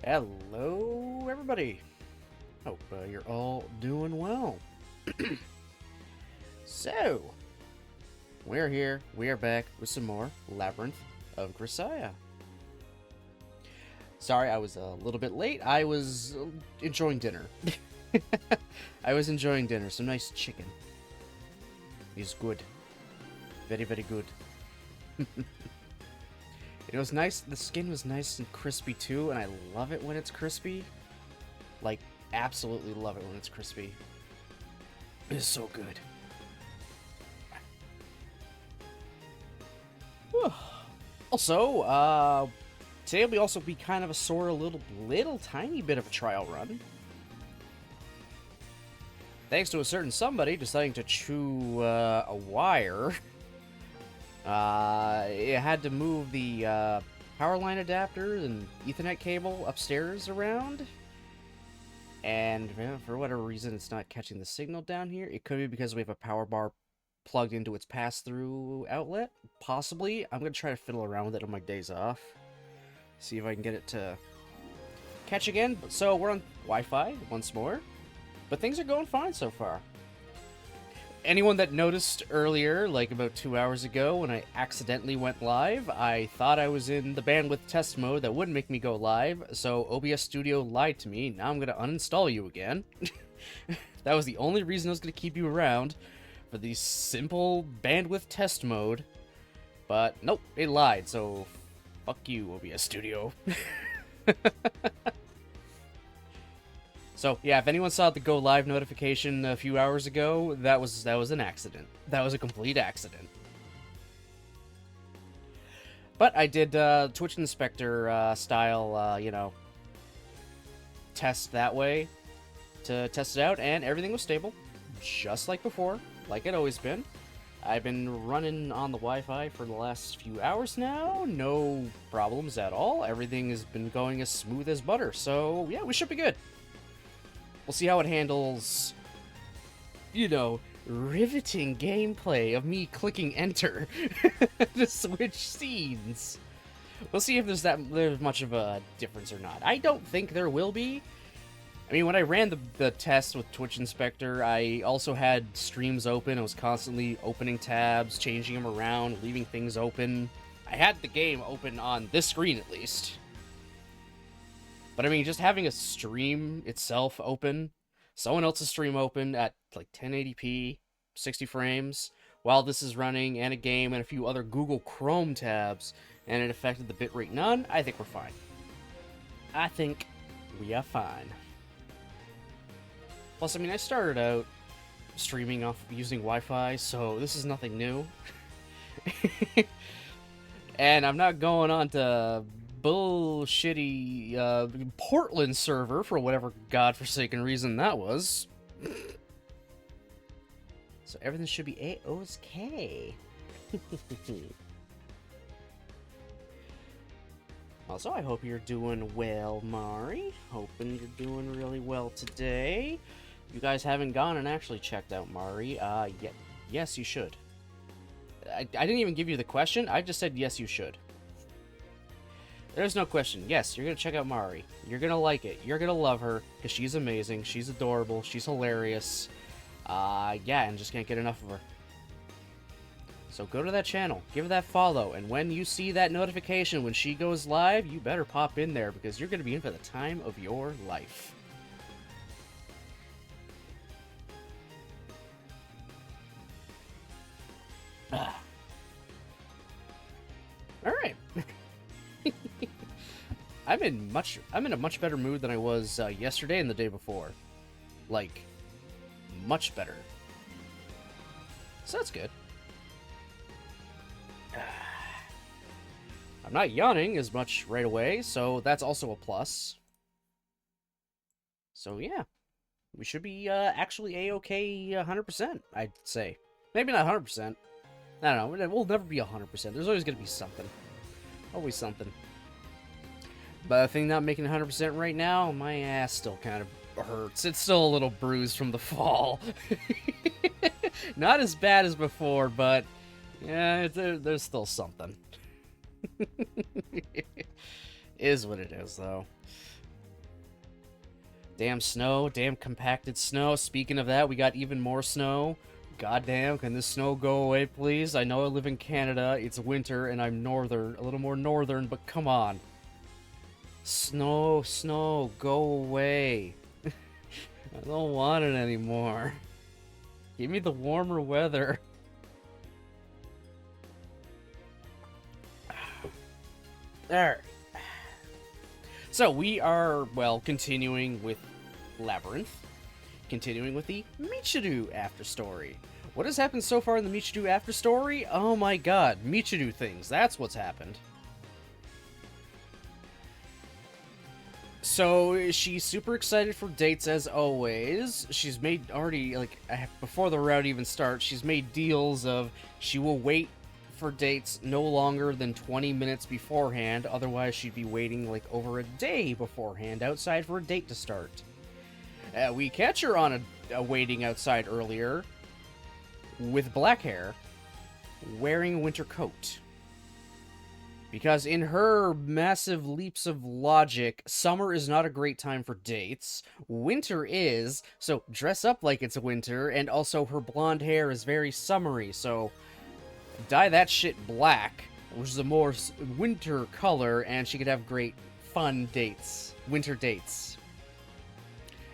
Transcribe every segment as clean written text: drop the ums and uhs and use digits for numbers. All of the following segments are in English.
Hello, everybody. Hope you're all doing well. So, we're here. We are back with some more Labyrinth of Grisaia. Sorry, I was a little bit late. I was enjoying dinner. I was enjoying dinner. Some nice chicken. It's good. Very, very good. It was nice. The skin was nice and crispy too, and I love it when it's crispy. Like, absolutely love it when it's crispy. It is so good. Also, today will also be kind of a sort of little tiny bit of a trial run. Thanks to a certain somebody deciding to chew a wire. It had to move the power line adapter and Ethernet cable upstairs around. And for whatever reason, it's not catching the signal down here. It could be because we have a power bar plugged into its pass-through outlet. Possibly. I'm going to try to fiddle around with it on my days off. See if I can get it to catch again. So we're on Wi-Fi once more. But things are going fine so far. Anyone that noticed earlier, like about 2 hours ago, when I accidentally went live, I thought I was in the bandwidth test mode that wouldn't make me go live, so OBS Studio lied to me. Now I'm going to uninstall you again. That was the only reason I was going to keep you around, for the simple bandwidth test mode. But nope, it lied, so fuck you, OBS Studio. So, yeah, if anyone saw the go live notification a few hours ago, that was an accident. That was a complete accident. But I did Twitch Inspector style, you know, test that way to test it out, and everything was stable, just like before, like it always been. I've been running on the Wi-Fi for the last few hours now. No problems at all. Everything has been going as smooth as butter. So, yeah, we should be good. We'll see how it handles, you know, riveting gameplay of me clicking enter to switch scenes. We'll see if there's much of a difference or not. I don't think there will be. I mean, when I ran the test with Twitch Inspector, I also had streams open. I was constantly opening tabs, changing them around, leaving things open. I had the game open on this screen, at least. But I mean, just having a stream itself open, someone else's stream open at like 1080p, 60 frames, while this is running, and a game, and a few other Google Chrome tabs, and it affected the bitrate none, I think we're fine. I think we are fine. Plus, I mean, I started out streaming off using Wi-Fi, so this is nothing new. And I'm not going on to bullshitty Portland server for whatever godforsaken reason that was. So everything should be A-OK. Also, I hope you're doing well, Mari. Hoping you're doing really well today. You guys haven't gone and actually checked out Mari. Yes, you should. I didn't even give you the question. I just said yes, you should. There's no question. Yes, you're going to check out Mari. You're going to like it. You're going to love her, because she's amazing. She's adorable. She's hilarious. Yeah, and just can't get enough of her. So go to that channel, give her that follow, and when you see that notification when she goes live, you better pop in there, because you're going to be in for the time of your life. Alright. I'm in a much better mood than I was yesterday and the day before. Like, much better. So that's good. I'm not yawning as much right away, so that's also a plus. So yeah, we should be actually A-OK 100%, I'd say. Maybe not 100%. I don't know, we'll never be 100%. There's always going to be something. Always something. But the thing not making 100% right now, my ass still kind of hurts. It's still a little bruised from the fall. Not as bad as before, but yeah, there's still something. Is what it is, though. Damn snow, damn compacted snow. Speaking of that, we got even more snow. Goddamn, can this snow go away, please? I know I live in Canada, it's winter, and I'm northern, a little more northern, but come on. Snow, snow, go away. I don't want it anymore. Give me the warmer weather. There. So we are, well, continuing with Labyrinth. Continuing with the Michiru afterstory. What has happened so far in the Michiru afterstory? Oh my god, Michiru things. That's what's happened. So, she's super excited for dates as always. She's made already, like, before the route even starts, she's made deals of she will wait for dates no longer than 20 minutes beforehand, otherwise she'd be waiting, like, over a day beforehand outside for a date to start. We catch her on a waiting outside earlier, with black hair, wearing a winter coat. Because in her massive leaps of logic, summer is not a great time for dates. Winter is, so dress up like it's winter, and also her blonde hair is very summery, so dye that shit black, which is a more winter color, and she could have great, fun dates. Winter dates.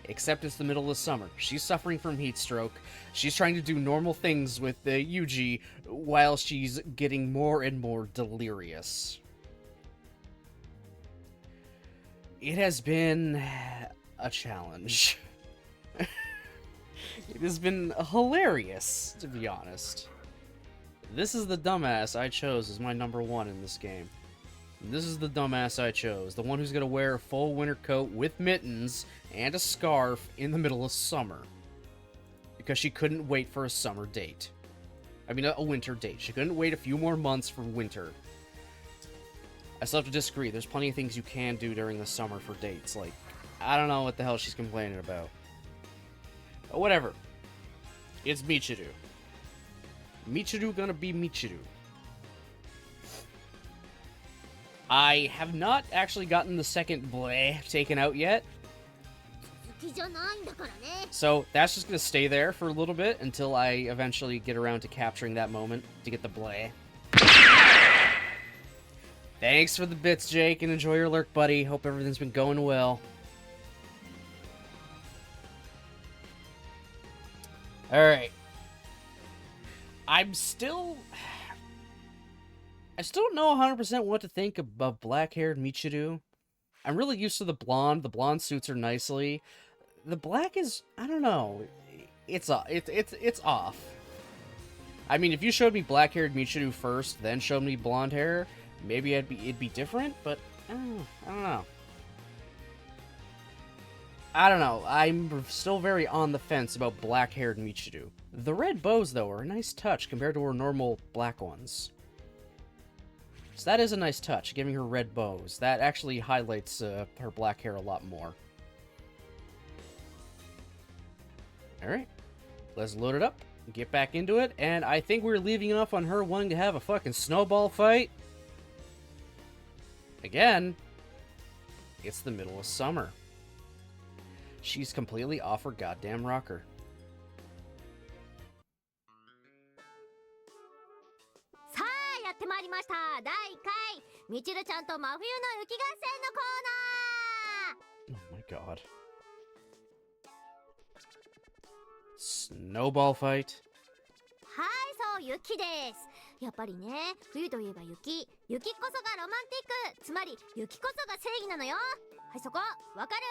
Except it's the middle of summer. She's suffering from heat stroke. She's trying to do normal things with the Yuji while she's getting more and more delirious. It has been a challenge. It has been hilarious, to be honest. This is the dumbass I chose as my number one in this game. This is the dumbass I chose. The one who's going to wear a full winter coat with mittens and a scarf in the middle of summer. Because she couldn't wait for a summer date. I mean, a winter date. She couldn't wait a few more months for winter. I still have to disagree. There's plenty of things you can do during the summer for dates. Like, I don't know what the hell she's complaining about. But whatever. It's Michiru. Michiru gonna be Michiru. I have not actually gotten the second bleh taken out yet. So that's just gonna stay there for a little bit until I eventually get around to capturing that moment to get the bleh. Thanks for the bits, Jake, and enjoy your lurk, buddy. Hope everything's been going well. Alright. I still don't know 100% what to think of black-haired Michiru. I'm really used to the blonde. The blonde suits her nicely. The black is, I don't know. It's off. I mean, if you showed me black-haired Michiru first, then showed me blonde hair, maybe it'd be different, but I don't know. I don't know. I'm still very on the fence about black-haired Michiru. The red bows, though, are a nice touch compared to her normal black ones. So that is a nice touch, giving her red bows. That actually highlights her black hair a lot more. Alright. Let's load it up, get back into it, and I think we're leaving off on her wanting to have a fucking snowball fight. Again, it's the middle of summer. She's completely off her goddamn rocker. Oh my god. Snowball fight? はい、そう、雪です。やっぱりね、冬といえば雪。雪こそがロマンティック。つまり、雪こそが正義なのよ。はい、そこ、わかる？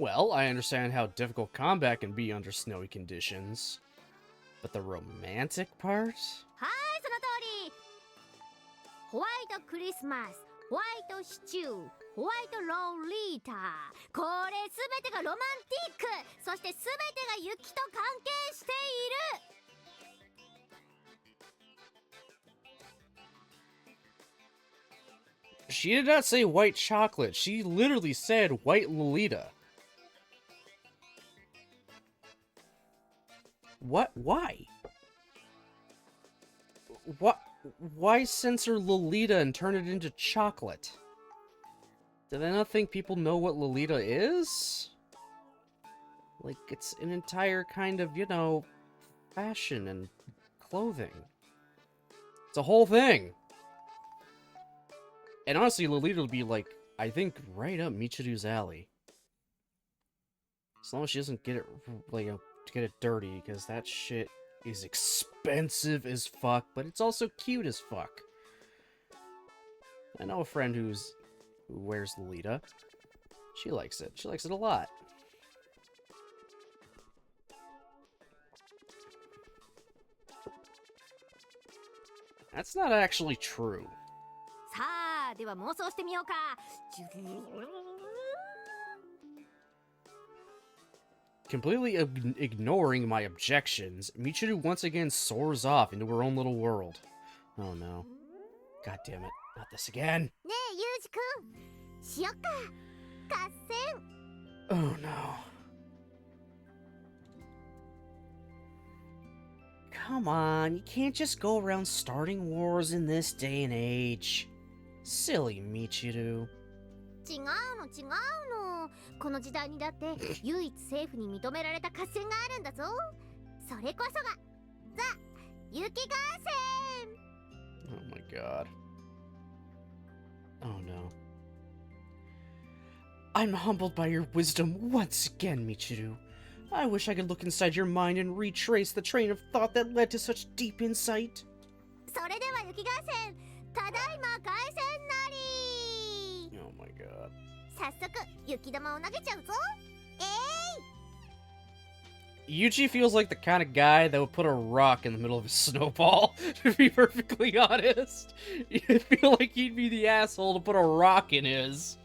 Well, I understand how difficult combat can be under snowy conditions. But the romantic part? はい、その通り。ホワイトクリスマス、ホワイトシチュー、ホワイトロリータ。これすべてがロマンティック。そしてすべてが雪と関係している。 She did not say white chocolate. She literally said white Lolita. What? Why? What? Why censor Lolita and turn it into chocolate? Did I not think people know what Lolita is? Like, it's an entire kind of, you know, fashion and clothing. It's a whole thing. And honestly, Lolita would be, like, I think, right up Michiru's alley. As long as she doesn't get it, like, get it dirty, because that shit is expensive as fuck, but it's also cute as fuck. I know a friend who wears Lolita. She likes it. She likes it a lot. That's not actually true. さあ、では妄想してみようか。Completely ignoring my objections, Michiru once again soars off into her own little world. Oh no. God damn it. Not this again. ねえ、ユージくん。しよっか。合戦。 Oh no. Come on, you can't just go around starting wars in this day and age. Silly Michiru. 違うの違うの。この時代にだって唯一政府に認められた合戦があるんだぞ。それこそがザ・雪合戦。 Oh my god. Oh no. I'm humbled by your wisdom once again, Michiru. I wish I could look inside your mind and retrace the train of thought that led to such deep insight. それでは雪合戦、ただいま開戦なり。 Oh my god. 早速雪玉を投げちゃうぞ。Yuji feels like the kind of guy that would put a rock in the middle of a snowball, to be perfectly honest. I feel like he'd be the asshole to put a rock in his.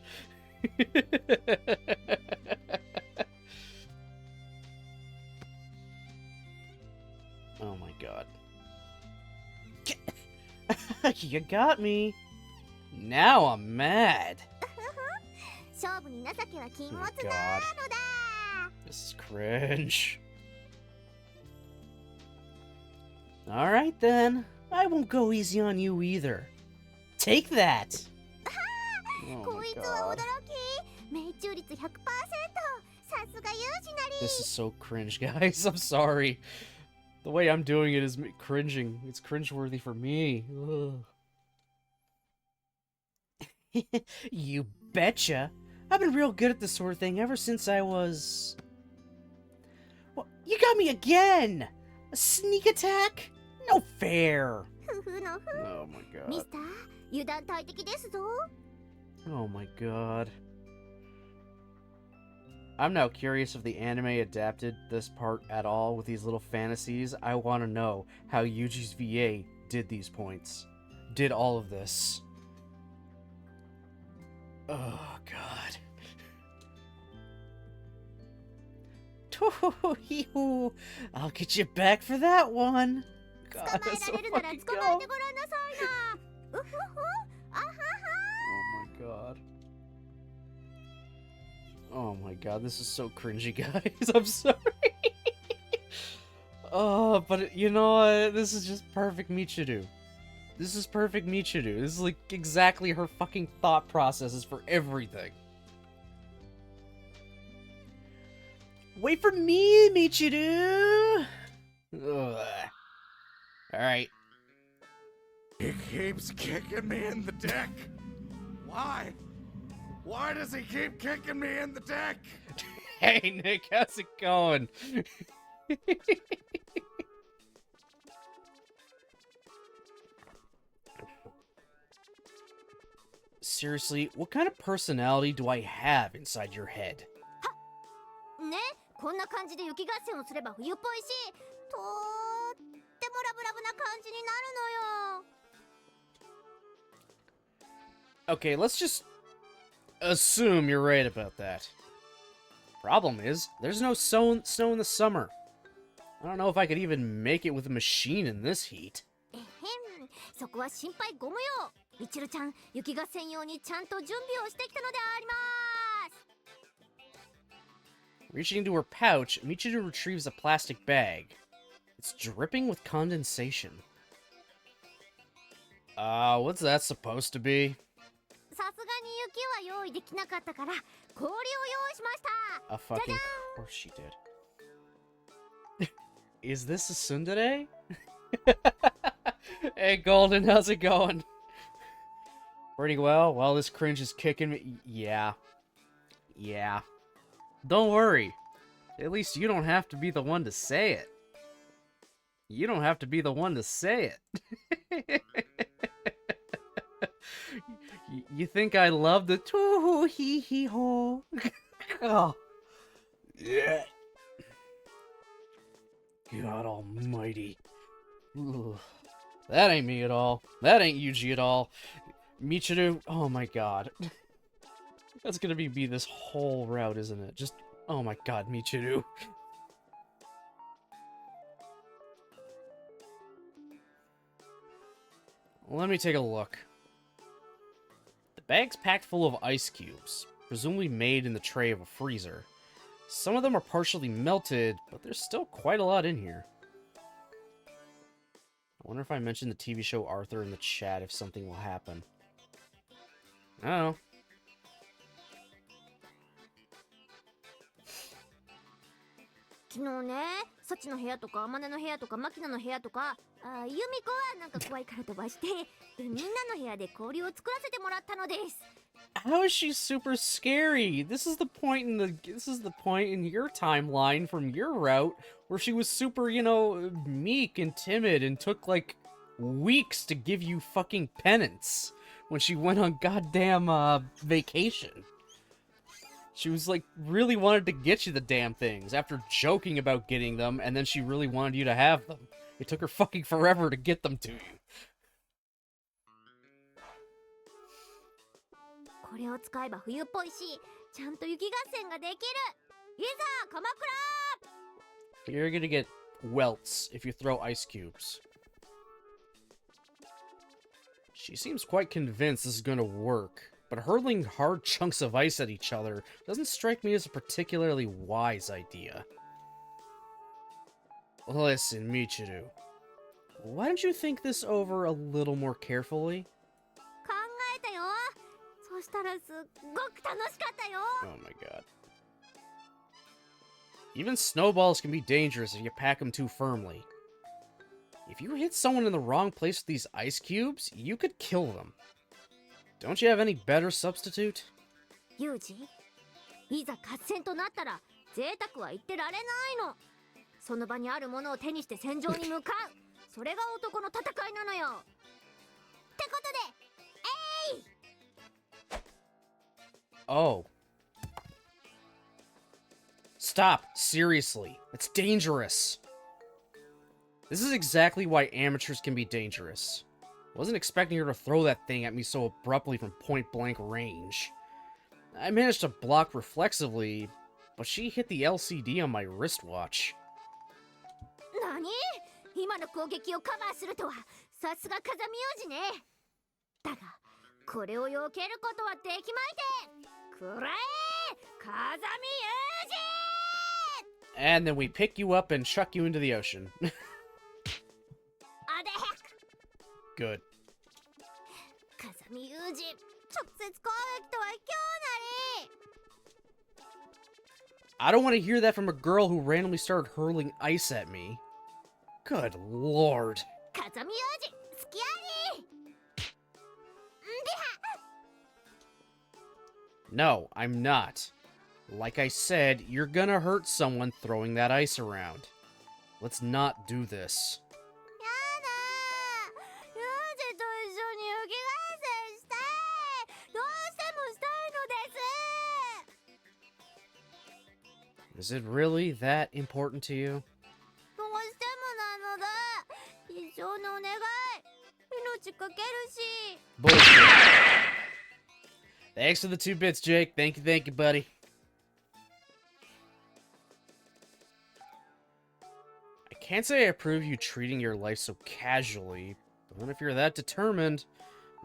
Oh my god. You got me. Now I'm mad. 勝負に情けは禁物 Oh な my の god. だ This is cringe. Alright then. I won't go easy on you either. Take that! Oh こ my いつは驚 god. き命中率 100%さすがユージなり This is so cringe, guys. I'm sorry. The way I'm doing it is cringing. It's cringeworthy for me. You betcha. I've been real good at this sort of thing ever since I was... Well, you got me again! A sneak attack? No fair! ふふのふ Oh my ミ god. スター油断大敵ですぞ Oh my god. I'm now curious if the anime adapted this part at all with these little fantasies. I want to know how Yuji's VA did these points. Did all of this. Oh god. I'll get you back for that one. 捕 God, まえ that's ら so れるなら fucking 捕まえ go. てごらんなさいなうふふあはは Oh my god. Oh my god, this is so cringy, guys. I'm sorry. Oh, but you know what? This is just perfect Michiru. This is perfect Michiru. This is like exactly her fucking thought processes for everything. Wait for me, Michiru! Alright. He keeps kicking me in the dick. Why? Why does he keep kicking me in the dick? Hey, Nick, how's it going? Seriously, what kind of personality do I have inside your head? ねこんな感じで雪合戦をすれば冬っぽいしとってもラブラブな感じになるのよ Okay, let's just assume you're right about that. Problem is, there's no snow in the summer. I don't know if I could even make it with a machine in this heat. えへんそこは心配ご無用みちるちゃん雪合戦用にちゃんと準備をしてきたのであります Reaching into her pouch, Michiru retrieves a plastic bag. It's dripping with condensation. What's that supposed to be? さすがに雪は用意できなかったから氷を用意しました A fucking course she did. Is this a tsundere? Hey, Golden, how's it going? Pretty well. Well, this cringe is kicking me. Yeah. Yeah. Don't worry. At least you don't have to be the one to say it. You don't have to be the one to say it. You think I love the too-hoo-hee-hee-ho? Oh. Yeah. God almighty. Ugh. That ain't me at all. That ain't Yuji at all. Michiru, oh my god. That's gonna be me this whole route, isn't it? Just, oh my god, Michiru. Let me take a look. The bag's packed full of ice cubes, presumably made in the tray of a freezer. Some of them are partially melted, but there's still quite a lot in here. I wonder if I mention the TV show Arthur in the chat if something will happen. I don't know. Today, サチの部屋とかアマネの部屋とかマキナの部屋とかユミコはなんか怖いから飛ばしてでみんなの部屋で氷を作らせてもらったのです How is she super scary? This is the point in your timeline from your route where she was super, you know, meek and timid and took like weeks to give you fucking penance when she went on goddamn vacation. She was like really wanted to get you the damn things after joking about getting them, and then she really wanted you to have them. It took her fucking forever to get them to you. これを使えば冬っぽいしちゃんと雪合戦ができるいざ鎌倉 You're gonna get welts if you throw ice cubes. She seems quite convinced this is going to work, but hurling hard chunks of ice at each other doesn't strike me as a particularly wise idea. Listen, Michiru, why don't you think this over a little more carefully? 考えたよ。そしたらすっごく楽しかったよ。 Oh my god. Even snowballs can be dangerous if you pack them too firmly. If you hit someone in the wrong place with these ice cubes, you could kill them. Don't you have any better substitute? ユージ、いざ合戦となったら贅沢は言ってられないの。その場にあるものを手にして戦場に向かう。それが男の戦いなのよ。ってことで、Oh. Stop. Seriously. It's dangerous. This is exactly why amateurs can be dangerous. Wasn't expecting her to throw that thing at me so abruptly from point-blank range. I managed to block reflexively, but she hit the LCD on my wristwatch. 何？今の攻撃をカバーするとはさすが風見王子ね。だがこれを避けることはできまいて。くらえ風見王子！ And then we pick you up and chuck you into the ocean. あでへっ。 Good. 風見王子、直接攻撃とは今日なり。 I don't want to hear that from a girl who randomly started hurling ice at me. Good lord. 風見王子、好きあり。No, I'm not. Like I said, you're gonna hurt someone throwing that ice around. Let's not do this. やだ。ユージと一緒に雪合戦したい。どうしてもしたいのです。 Is it really that important to you? どうしてもなのだ。一生のお願い。命かけるし。 Bullshit. Thanks for the 2 bits, Jake. Thank you, buddy. I can't say I approve you treating your life so casually, but then if you're that determined,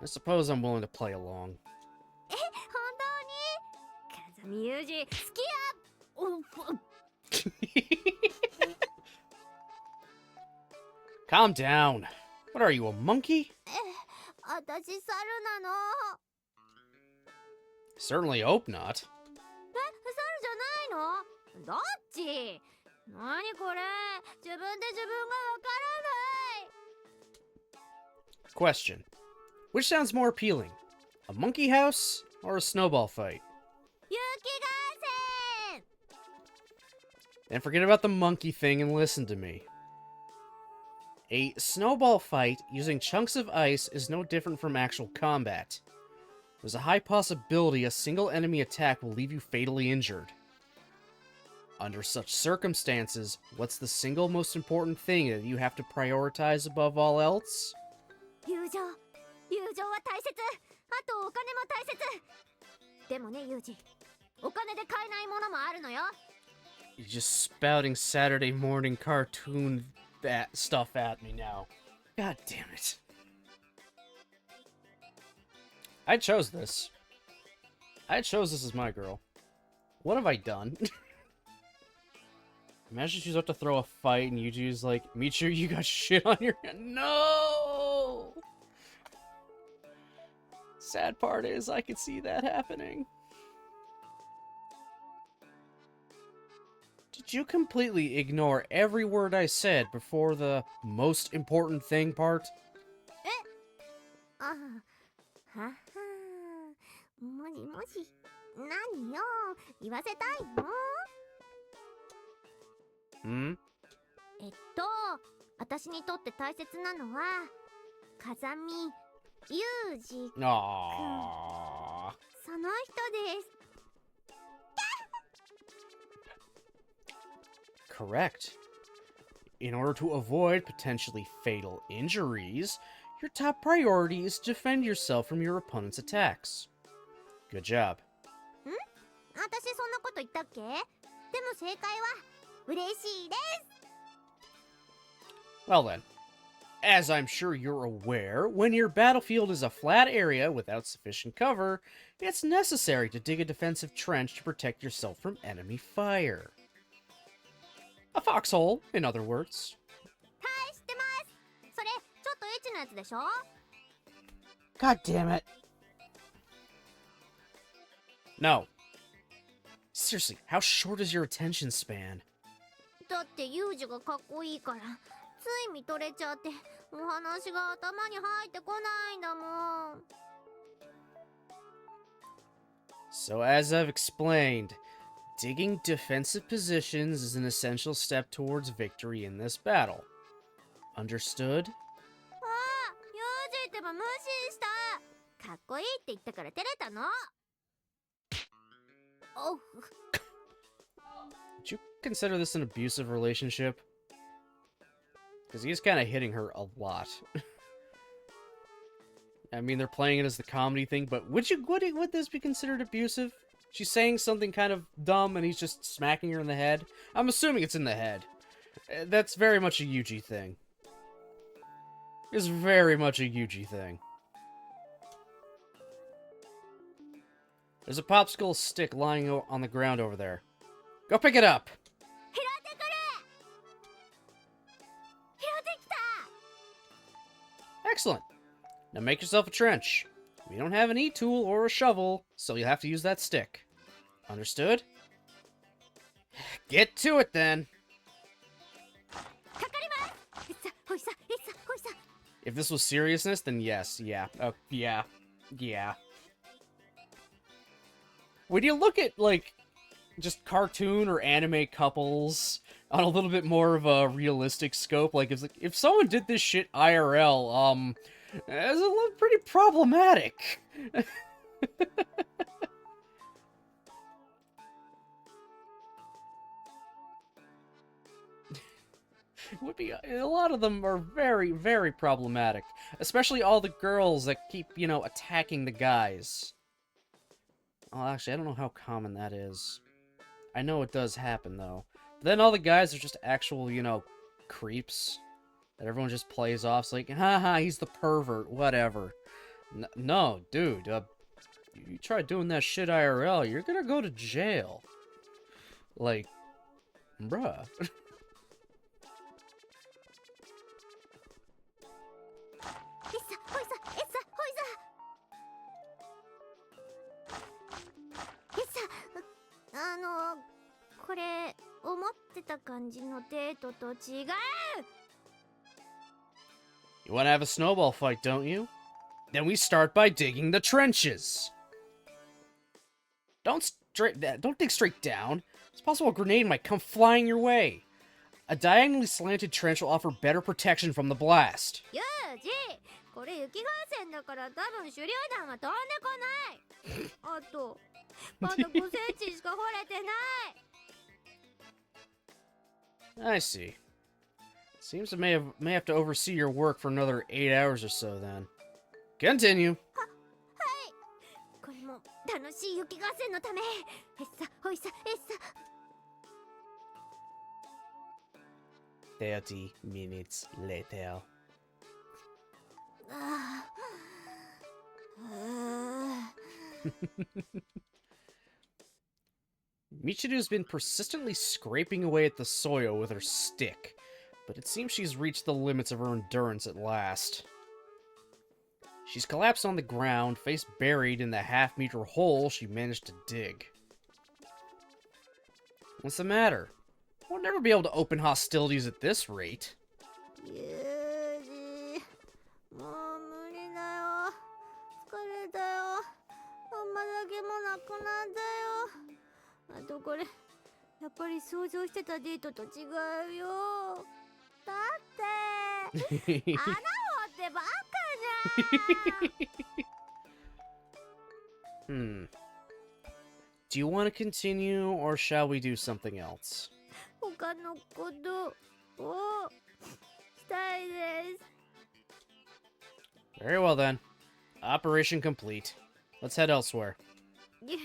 I suppose I'm willing to play along. え、本当に？風見ユージ、好きや。Calm down. What are you, a monkey? 私猿なの。 Certainly hope not. 猿じゃないの？どっち？何これ？自分で自分がわからない。 Question. Which sounds more appealing? A monkey house or a snowball fight? 雪合戦。 Then forget about the monkey thing and listen to me. A snowball fight using chunks of ice is no different from actual combat. There's a high possibility a single enemy attack will leave you fatally injured. Under such circumstances, what's the single most important thing that you have to prioritize above all else? 友情は大切。あとお金も大切。でもね、ユージ、お金で買えないものもあるのよ。 You're just spouting Saturday morning cartoon stuff at me now. God damn it. I chose this. I chose this as my girl. What have I done? Imagine she's about to throw a fight and Yuji's like, Michiru, you got shit on your hand. No! Sad part is, I could see that happening. Did you completely ignore every word I said before the most important thing part? あはは。もしもし。何よ。言わせたいの？ Hmm? 私にとって大切なのは、風見ユージ。 Aww. その人です。 Correct. In order to avoid potentially fatal injuries, your top priority is to defend yourself from your opponent's attacks. Good job. 私そんなこと言ったっけ？でも正解は嬉しいです。Well then, as I'm sure you're aware, when your battlefield is a flat area without sufficient cover, it's necessary to dig a defensive trench to protect yourself from enemy fire. A foxhole, in other words. はい、知ってます。それ、ちょっとエッチなやつでしょ？ God damn it. No. Seriously, how short is your attention span? だってユージがかっこいいから、つい見とれちゃって、お話が頭に入ってこないんだもん。So as I've explained, digging defensive positions is an essential step towards victory in this battle. Understood? ああ、ユージってば無視した。かっこいいって言ったから照れたの。おう。Would you consider this an abusive relationship? Because he's kind of hitting her a lot. I mean, they're playing it as the comedy thing, but would this be considered abusive? She's saying something kind of dumb, and he's just smacking her in the head? I'm assuming it's in the head. That's very much a Yuji thing. It's very much a Yuji thing. There's a popsicle stick lying on the ground over there. Go pick it up! 拾ってくる。拾ってきた。 Excellent. Now make yourself a trench. We don't have an E-tool or a shovel, so you'll have to use that stick. Understood? Get to it, then! かかります。いっさ、ほいさ、いっさ、ほいさ。 If this was seriousness, then yes, yeah. Yeah. When you look at, like, just cartoon or anime couples on a little bit more of a realistic scope, like, if someone did this shit IRL, it's pretty problematic. Would be a lot of them are very, very problematic, especially all the girls that keep, you know, attacking the guys. Oh, actually, I don't know how common that is. I know it does happen though. But then all the guys are just actual, you know, creeps that everyone just plays off. It's like, haha, he's the pervert, whatever. No, dude, you try doing that shit IRL, you're gonna go to jail. Like, bruh. いっさ、ほいさ、いっさ、ほいさ。いっさ、これ、思ってた感じのデートと違う。 You want to have a snowball fight, don't you? Then we start by digging the trenches. Don't dig straight down. It's possible a grenade might come flying your way. A diagonally slanted trench will offer better protection from the blast. ユージ、これ雪合戦だから多分手榴弾は飛んでこない。あと、まだ5センチしか掘れてない。 I see. Seems I may have to oversee your work for another 8 hours or so then. Continue. はい。これも楽しい雪合戦のため。えっさ、ほいさ、えっさ。 30 minutes later. ああ。Michiru's been persistently scraping away at the soil with her stick, but it seems she's reached the limits of her endurance at last. She's collapsed on the ground, face buried in the half-meter hole she managed to dig. What's the matter? We'll never be able to open hostilities at this rate. ユージ、もう無理だよ。疲れたよ。あんまだけもなくなったよ。あとこれ、やっぱり想像してたデートと違うよ。だって穴掘ってばっかじゃん。Do you want to continue, or shall we do something else? 他のことをしたいです。 Very well then. Operation complete. Let's head elsewhere. い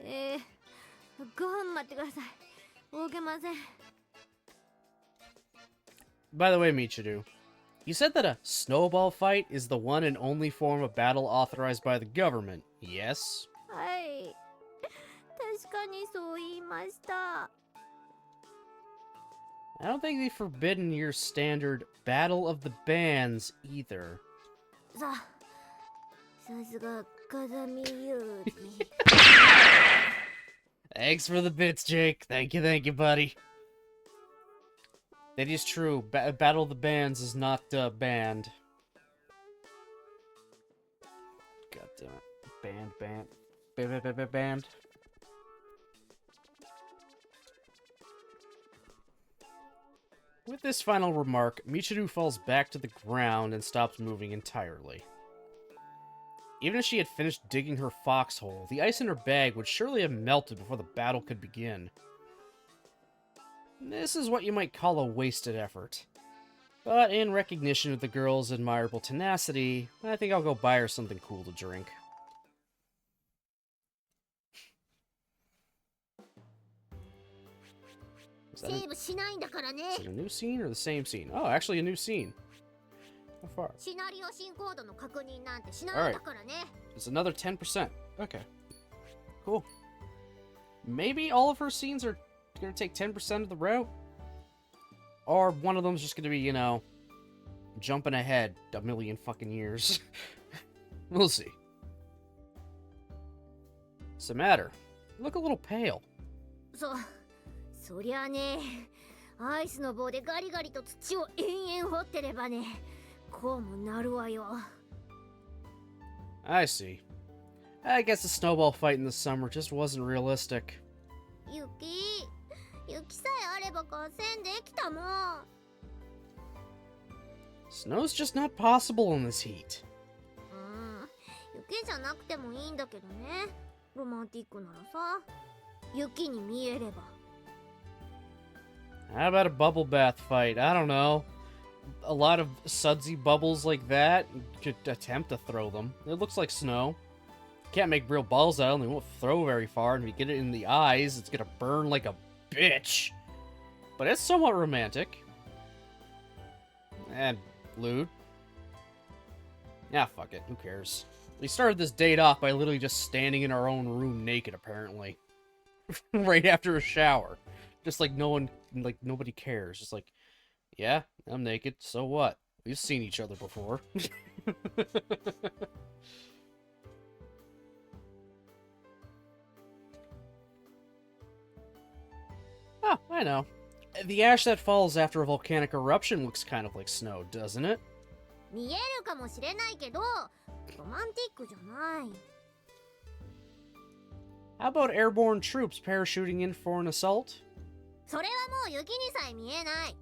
え、5分待ってください。動けません。By the way, Michiru, you said that a snowball fight is the one and only form of battle authorized by the government, yes? はい、確かにそう言いました。 I don't think they've forbidden your standard Battle of the Bands either. さすが風見優に。 Thanks for the bits, Jake. Thank you, buddy. That is true. Battle of the Bands is not banned. God damn it. Banned. With this final remark, Michiru falls back to the ground and stops moving entirely. Even if she had finished digging her foxhole, the ice in her bag would surely have melted before the battle could begin. This is what you might call a wasted effort. But in recognition of the girl's admirable tenacity, I think I'll go buy her something cool to drink. Is it a new scene or the same scene? Oh, actually a new scene. How far? Alright. It's another 10%. Okay. Cool. Maybe all of her scenes are going to take 10% of the route? Or one of them's just going to be, you know, jumping ahead a million fucking years. We'll see. What's the matter? You look a little pale. そりゃね、アイスの棒でガリガリと土を延々掘ってればね、こうもなるわよ。 I see. I guess the snowball fight in the summer just wasn't realistic. 雪さえあれば合戦できたもん。 Snow's just not possible in this heat. 雪じゃなくてもいいんだけどね。ロマンティックならさ、雪に見えれば。 How about a bubble bath fight? I don't know. A lot of sudsy bubbles like that. You could attempt to throw them. It looks like snow. Can't make real balls out of them. They won't throw very far. And if you get it in the eyes, it's gonna burn like a bitch. But it's somewhat romantic. And lewd. Yeah, fuck it. Who cares? We started this date off by literally just standing in our own room naked, apparently. Right after a shower. Just like no one, like nobody cares. Just like, yeah, I'm naked, so what? We've seen each other before. Oh, I know. The ash that falls after a volcanic eruption looks kind of like snow, doesn't it? 見えるかもしれないけど、ロマンティックじゃない。 How about airborne troops parachuting in for an assault? それはもう雪にさえ見えない。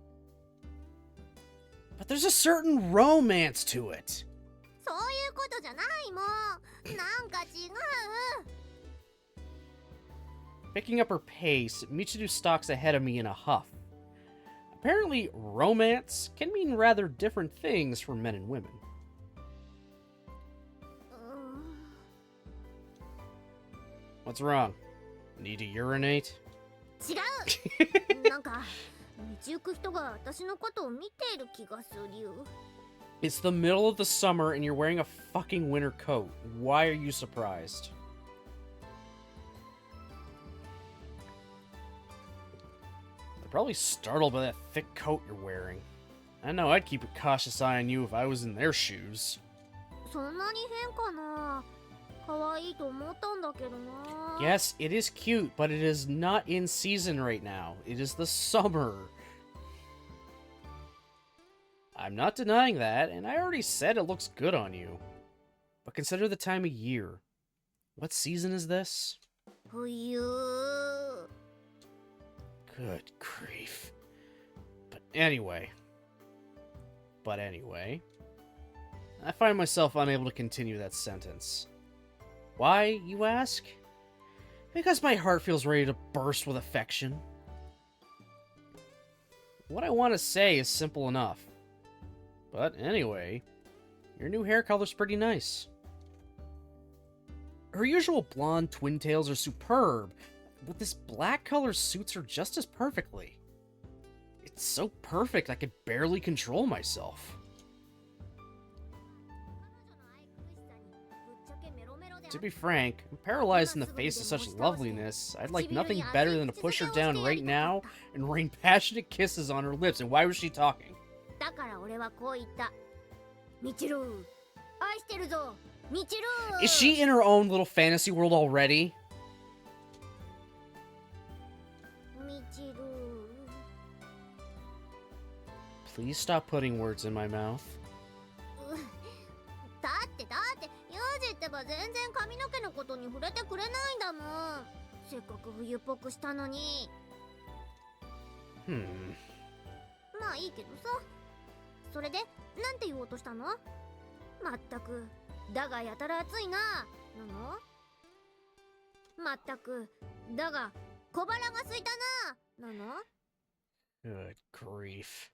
But there's a certain romance to it. そういうことじゃないもん。なんか違う。 Picking up her pace, Michiru stalks ahead of me in a huff. Apparently, romance can mean rather different things for men and women. What's wrong? Need to urinate? 違う。なんか道行く人が私のことを見ている気がするよ。 It's the middle of the summer and you're wearing a fucking winter coat. Why are you surprised? They're probably startled by that thick coat you're wearing. I know I'd keep a cautious eye on you if I was in their shoes. そんなに変かな。可愛いと思ったんだけどな。 Yes, it is cute, but it is not in season right now. It is the summer. I'm not denying that, and I already said it looks good on you. But consider the time of year. What season is this? 冬。 Good grief. But anyway, I find myself unable to continue that sentence. Why, you ask? Because my heart feels ready to burst with affection. What I want to say is simple enough. But anyway, your new hair color's pretty nice. Her usual blonde twin tails are superb, but this black color suits her just as perfectly. It's so perfect, I could barely control myself. To be frank, I'm paralyzed in the face of such loveliness. I'd like nothing better than to push her down right now and rain passionate kisses on her lips. And why was she talking? だから俺はこう言った。ミチルー、愛してるぞ。ミチルー。 Is she in her own little fantasy world already? ミチルー。 Please stop putting words in my mouth. だってユージってば全然髪の毛のことに触れてくれないんだもん。せっかく冬っぽくしたのに。まあいいけどさ。それでなんて言おうとしたの？まったく。だがやたら暑いな。なの？まったく。だが小腹が空いたな。なの？ Good grief.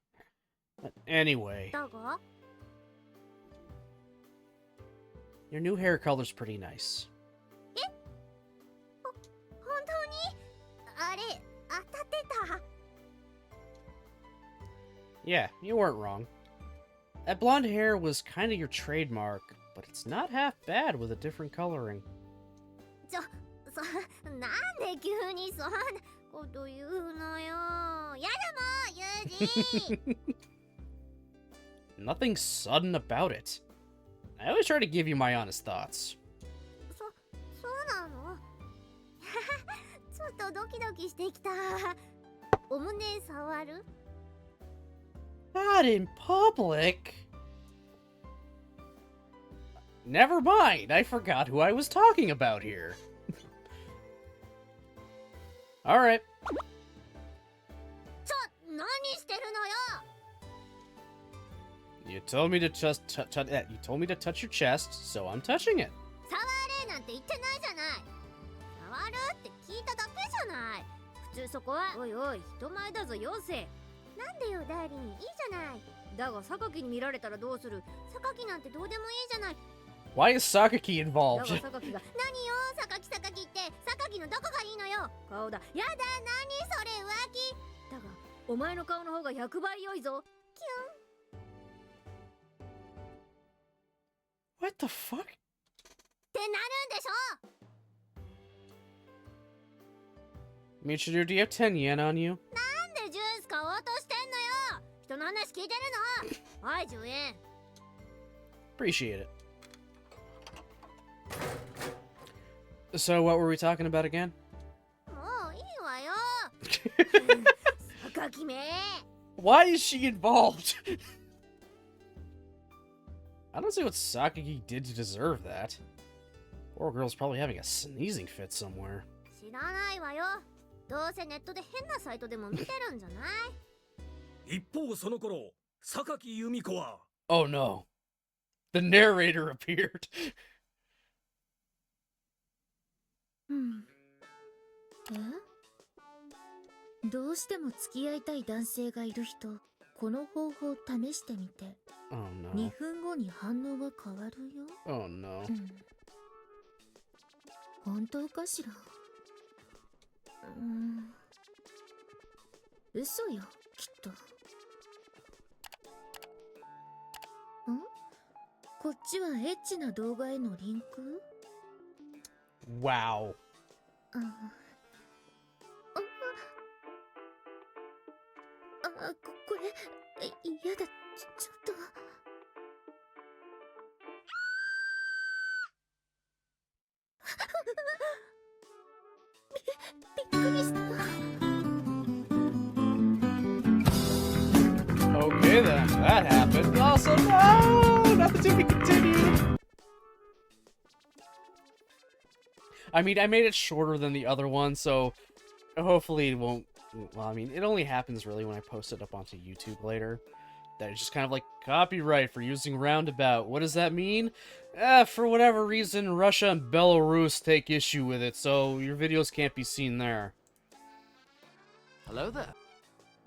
Anyway. だが Your new hair color's pretty nice. 本当に？あれ、当たってた。 Yeah, you weren't wrong. That blonde hair was kind of your trademark, but it's not half bad with a different coloring. なんで急にそんなこと言うのよ。やだもん、ユージ。Nothing sudden about it. I always try to give you my honest thoughts. そうなの？ちょっとドキドキしてきた。お胸触る？ Not in public. Never mind, I forgot who I was talking about here. Alright. 何してるのよ。 You told me to just you told me to touch your chest, so I'm touching it. 触れなんて言ってないじゃない。触るって聞いただけじゃない。普通そこは、おいおい、人前だぞ、妖精。なんでよ、ダーリン、いいじゃない。だが、榊に見られたらどうする？榊なんてどうでもいいじゃない。 Why is Sakaki だ involved? が榊が、何よ、榊って、榊のどこがいいのよ。顔だ。やだ、何それ、浮気。だが、お前の顔の方が100倍良いぞ。キュン。 What the fuck? ってなるんでしょ。 Michiru, do you have 10 yen on you? なんでジュース買おうとしてんのよ。人の話聞いてるの？はい、10円。 Appreciate it. So, what were we talking about again? もういいわよ。榊め。 Why is she involved? I don't see what Sakaki did to deserve that. Poor girl's probably having a sneezing fit somewhere. 知らないわよ。どうせネットで変なサイトでも見てるんじゃない？ 一方その頃、榊由美子は Oh no. The narrator appeared. どうしても付き合いたい男性がいる人、この方法を試してみて。 Oh no. 2分後に反応が変わるよ。 Oh no. 本当かしら？嘘よ、きっと。こっちはエッチな動画へのリンク？ Wow. これ、やだ、ちょっと。びっくりした。 Okay then, that happened. Also, no! Nothing to be continued! I mean, I made it shorter than the other one, so hopefully it won't... Well, I mean, it only happens really when I post it up onto YouTube later. That it's just kind of like, copyright for using roundabout. What does that mean? For whatever reason, Russia and Belarus take issue with it, so your videos can't be seen there. Hello there.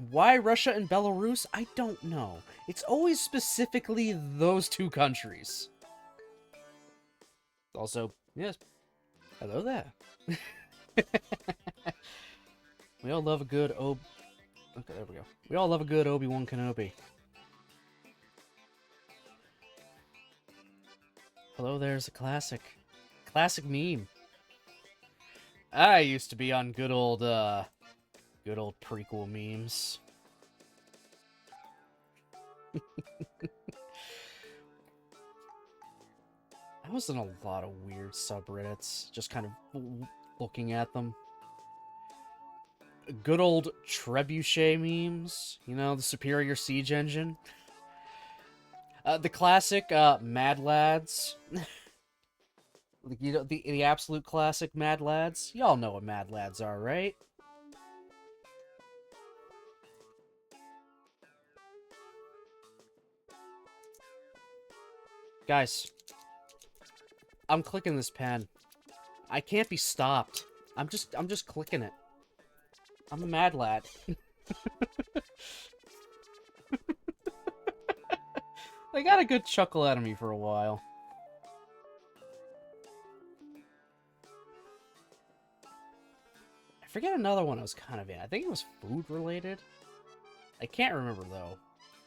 Why Russia and Belarus? I don't know. It's always specifically those two countries. Also, yes, hello there. We all love a good Okay, there we go. We all love a good Obi-Wan Kenobi. Hello, there's a classic. Classic meme. I used to be on good old prequel memes. I was in a lot of weird subreddits, just kind of looking at them. Good old Trebuchet memes, you know, the superior siege engine. The classic Mad Lads. You know, the absolute classic Mad Lads. Y'all know what Mad Lads are, right? Guys, I'm clicking this pen. I can't be stopped. I'm just clicking it. I'm a mad lad. They got a good chuckle out of me for a while. I forget another one I was kind of in. I think it was food related. I can't remember though.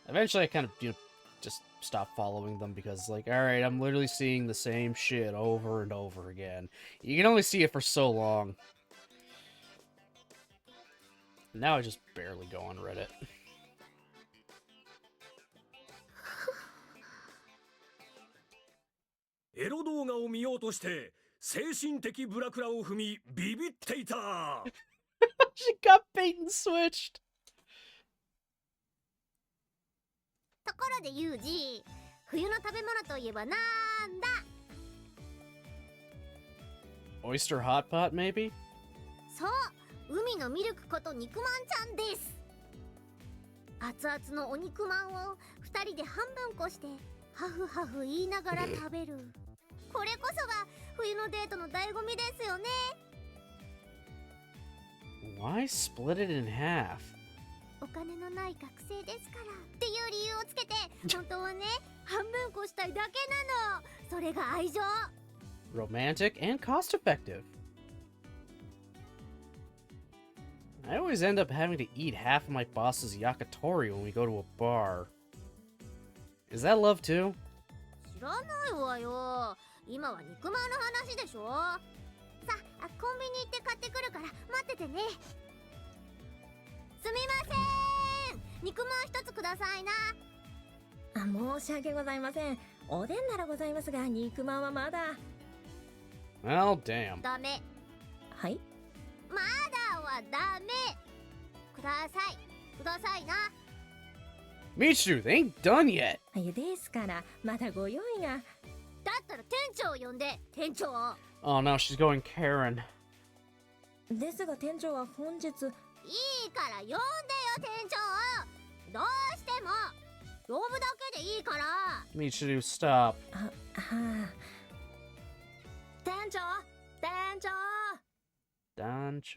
Eventually I kind of, you know, just stopped following them because, like, alright, I'm literally seeing the same shit over and over again. You can only see it for so long. Now I just barely go on Reddit. エロ動画を見ようとして精神的ブラクラを踏みビビっていた。She got bait and switched. ところでユージ、冬の食べ物といえばなんだ？ Oyster hot pot, maybe? そう、海のミルクこと肉まんちゃんです。熱々のお肉まんを2人で半分こしてハフハフ言いながら食べる。これこそが冬のデートの醍醐味ですよね。 Why split it in half? お金のない学生ですからっていう理由をつけて、本当はね、半分こしたいだけなの。それが愛情。 Romantic and cost effective. I always end up having to eat half of my boss's yakitori when we go to a bar. Is that love too? 知らないわよ。今は肉まんの話でしょ。さあ、コンビニ行って買ってくるから待っててね。すみません、肉まん一つくださいな。申し訳ございません。おでんならございますが、肉まんはまだ。Well, damn. ダメ。はい。まだはダメ。ください。くださいな。 Michiru, they ain't done yet. ですから、まだご用意が。だったら店長を呼んで、店長。 Oh no, she's going Karen. ですが店長は本日。いいから呼んでよ、店長。どうしても呼ぶだけでいいから。 Michiru, stop. 店長、店長。Dancha.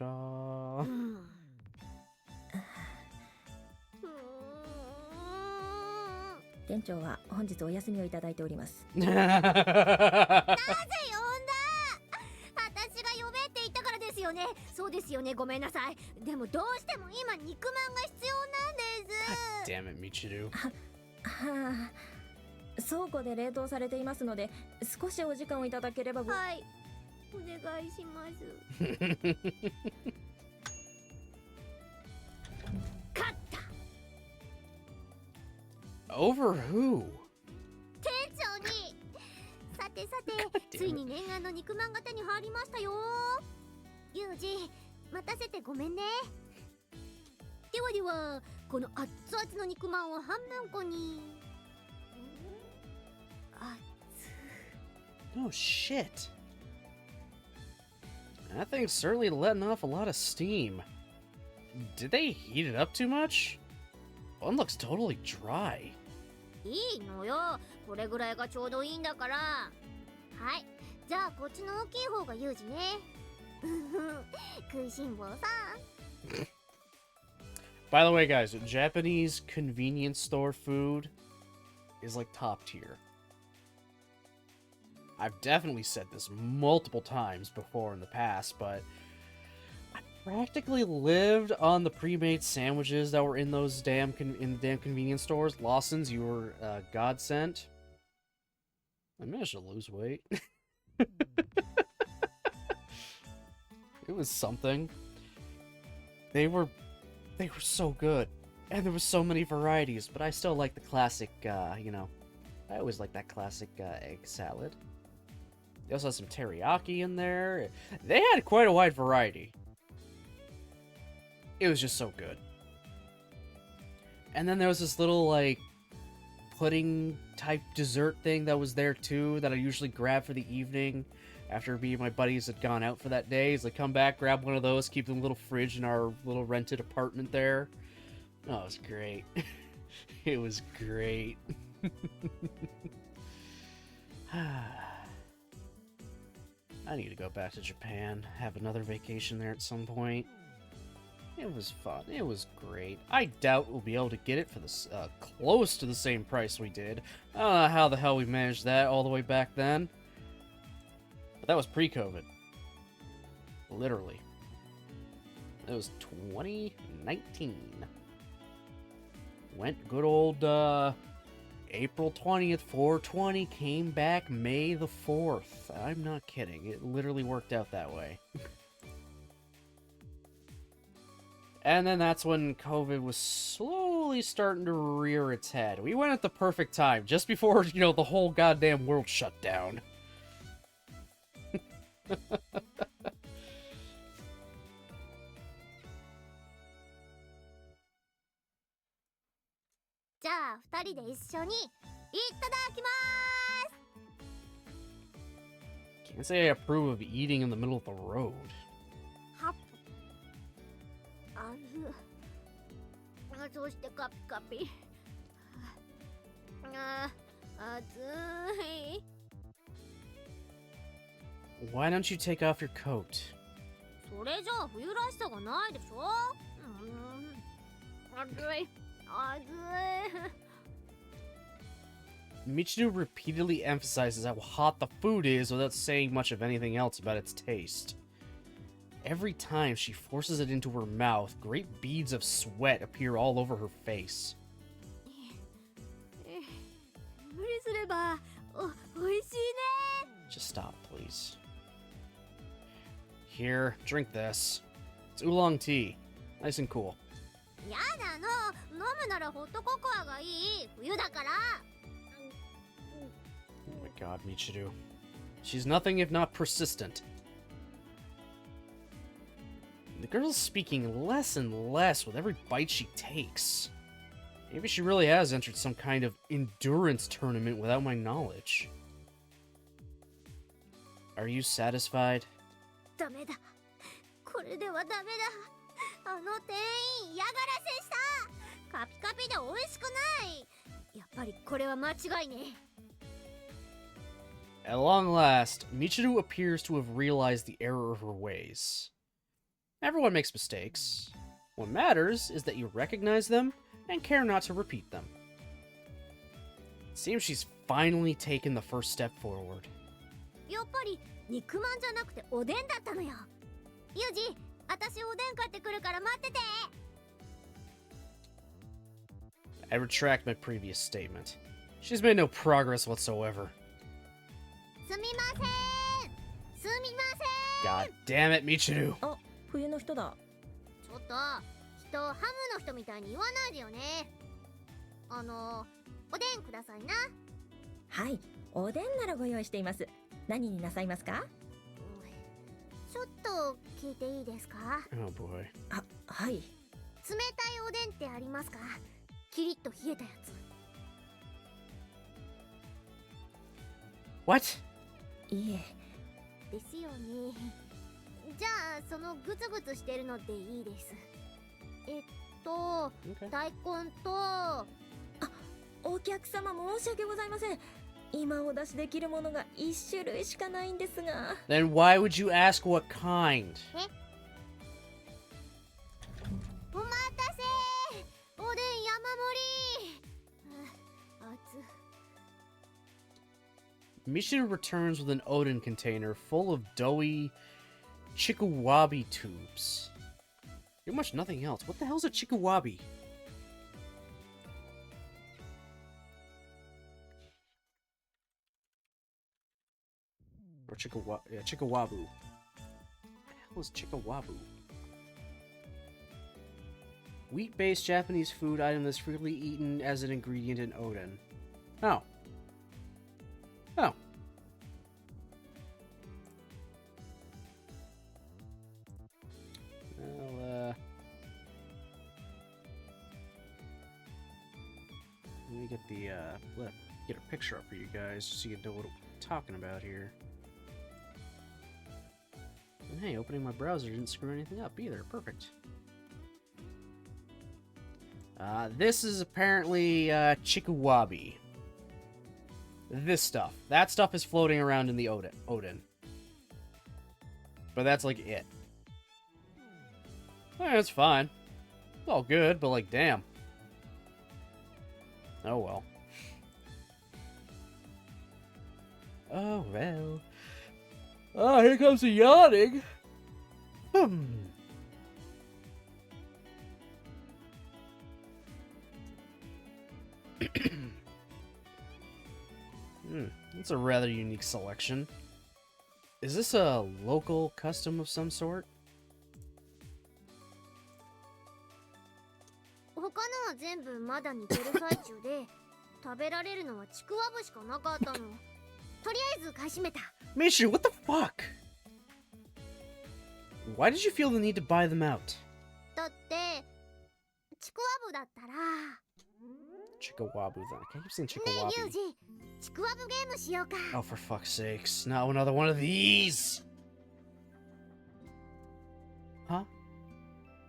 店長は本日お休みをいただいております。なぜ呼んだ？私が呼べって言ったからですよね。そうですよね、ごめんなさい。でもどうしても今肉まんが必要なんです。 God damn it, Michiru. 倉庫で冷凍されていますので、少しお時間をいただければ。はい、お願いします。勝った。 Over who? 店長に。さてさて、ついに念願の肉まんが手に入りましたよ。ユージ、待たせてごめんね。ではでは、この熱々の肉まんを半分こに。Oh shit. That thing's certainly letting off a lot of steam. Did they heat it up too much? One looks totally dry. いいのよ、これぐらいがちょうどいいんだから。はい、じゃあこっちの大きい方がユージね。食いしん坊さん。 By the way, guys, Japanese convenience store food is like top tier. I've definitely said this multiple times before in the past, but practically lived on the pre-made sandwiches that were in those damn in the damn convenience stores. Lawson's, you were godsend. I managed to lose weight. It was something. They were so good, and there was so many varieties. But I still like the classic. You know, I always like that classic egg salad. They also had some teriyaki in there. They had quite a wide variety. It was just so good. And then there was this little, like, pudding type dessert thing that was there too that I usually grab for the evening after me and my buddies had gone out for that day. Is like, come back, grab one of those, keep them in a little fridge in our little rented apartment there. Oh, it was great. It was great. I need to go back to Japan, have another vacation there at some point. It was fun. It was great. I doubt we'll be able to get it for this close to the same price we did. I don't know how the hell we managed that all the way back then. But that was pre-COVID. Literally. It was 2019. Went good old April 20th, 420, came back May the 4th. I'm not kidding. It literally worked out that way. And then that's when COVID was slowly starting to rear its head. We went at the perfect time, just before, you know, the whole goddamn world shut down. じゃあ2人で一緒にいただきます。 Can't say I approve of eating in the middle of the road. はっ。ある。そしてカピカピ。暑い。 Why don't you take off your coat? それじゃあ冬らしさがないでしょ。暑い。暑い。 Michiru repeatedly emphasizes how hot the food is without saying much of anything else about its taste. Every time she forces it into her mouth, great beads of sweat appear all over her face. 無理すればおいしいね。 Just stop, please. Here, drink this. It's oolong tea. Nice and cool. やだの、飲むならホットココアがいい。冬だから。 Oh my god, Michiru. She's nothing if not persistent. The girl's speaking less and less with every bite she takes. Maybe she really has entered some kind of endurance tournament without my knowledge. Are you satisfied? ダメだ。これではダメだ。あの店員嫌がらせした。カピカピで美味しくない。やっぱりこれは間違いね。 At long last, Michiru appears to have realized the error of her ways. Everyone makes mistakes. What matters is that you recognize them and care not to repeat them. It seems she's finally taken the first step forward. やっぱり肉まんじゃなくておでんだったのよ。ユージ、私おでん買ってくるから待ってて。 I retract my previous statement. She's made no progress whatsoever. すみません。すみません。 God damn it, Michiru. あ、冬の人だ。ちょっと、人ハムの人みたいに言わないでよね。おでんくださいな。はい、おでんならご用意しています。何になさいますか？ちょっと聞いていいですか？ Oh boy. あ、はい。冷たいおでんってありますか？キリッと冷えたやつ。 What? いえ。ですよね。じゃあそのグツグツしてるのでいいです。Okay. 大根と。お客様申し訳ございません。今お出しできるものが1種類しかないんですが。 Then why would you ask what kind? お待たせ。おでん山盛り。 Michiru returns with an Odin container full of doughy chikuwabi tubes. Pretty much nothing else. What the hell's a chikawabi? Or chikawabu. What the hell is chikawabu? Wheat-based Japanese food item that's frequently eaten as an ingredient in oden. Oh. Oh. Well, let me get the, get a picture up for you guys so you can know what we're talking about here. And hey, opening my browser didn't screw anything up either. Perfect. This is apparently, chikawabi. This stuff. That stuff is floating around in the Oden. But that's, like, it. It's fine. It's all good, but, like, damn. Oh, well. Oh, well. Oh, here comes the yawning. It's a rather unique selection. Is this a local custom of some sort? 他のは全部まだ煮てる最中で食べられるのはちくわぶしかなかったの。とりあえず買い占めた。 Michiru, what the fuck? Why did you feel the need to buy them out? だってちくわぶだったら Chikawabu then. I keep saying ねえ chikawabi. ユージちくわぶゲームしようか。 Oh, for fuck's sakes. Not another one of these! Huh?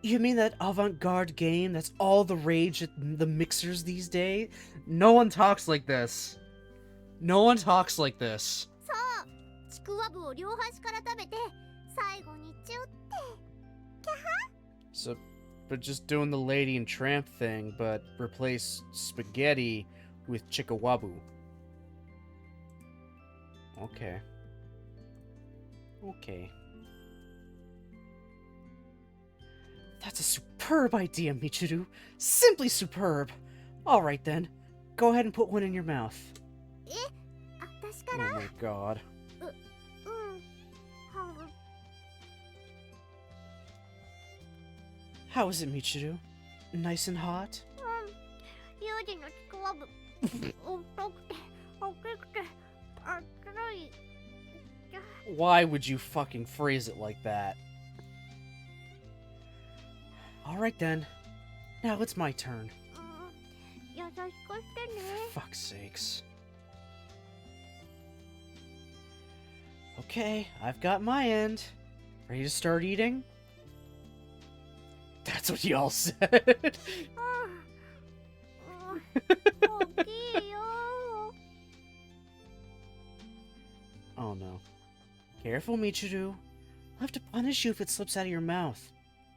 You mean that avant-garde game that's all the rage at the mixers these days? No one talks like this. No one talks like this. そうちくわぶを両端から食べて最後にチュって So, but just doing the Lady and Tramp thing, but replace spaghetti with chikawabu. Okay. Okay. That's a superb idea, Michiru. Simply superb. All right then. Go ahead and put one in your mouth. え私か Oh ら my god. うんはむ How is it, Michiru? Nice and hot? ユージのちくわぶ太くて大きくて熱い Why would you fucking phrase it like that? Alright then. Now it's my turn. 優しくしてね For fuck's sakes. Okay, I've got my end. Ready to start eating? That's what y'all said. 大きいよ Oh no. Careful, Michiru. I'll have to punish you if it slips out of your mouth.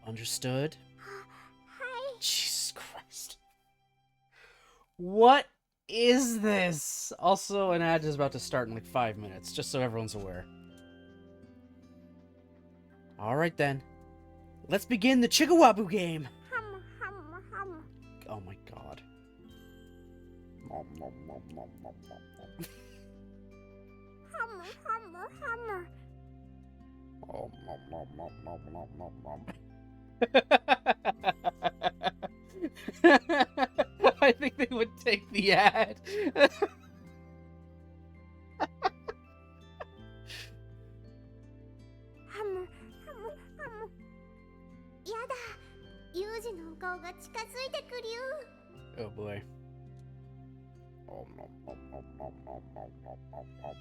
Understood? はい Jesus Christ. What is this? Also, an ad is about to start in like 5 minutes, just so everyone's aware. Alright then. Let's begin the Chikawabu game! ハムハムハム Oh my god. Nom, nom, nom, nom, nom, nom, nom. ハムハムハム Nom, nom, nom, nom, nom, nom, nom, nom. I think they would take the ad. ハムハムハムやだユージのお顔が近づいてくるよ Oh boy. Nom, nom, nom, nom, nom, nom, nom, nom, nom, nom.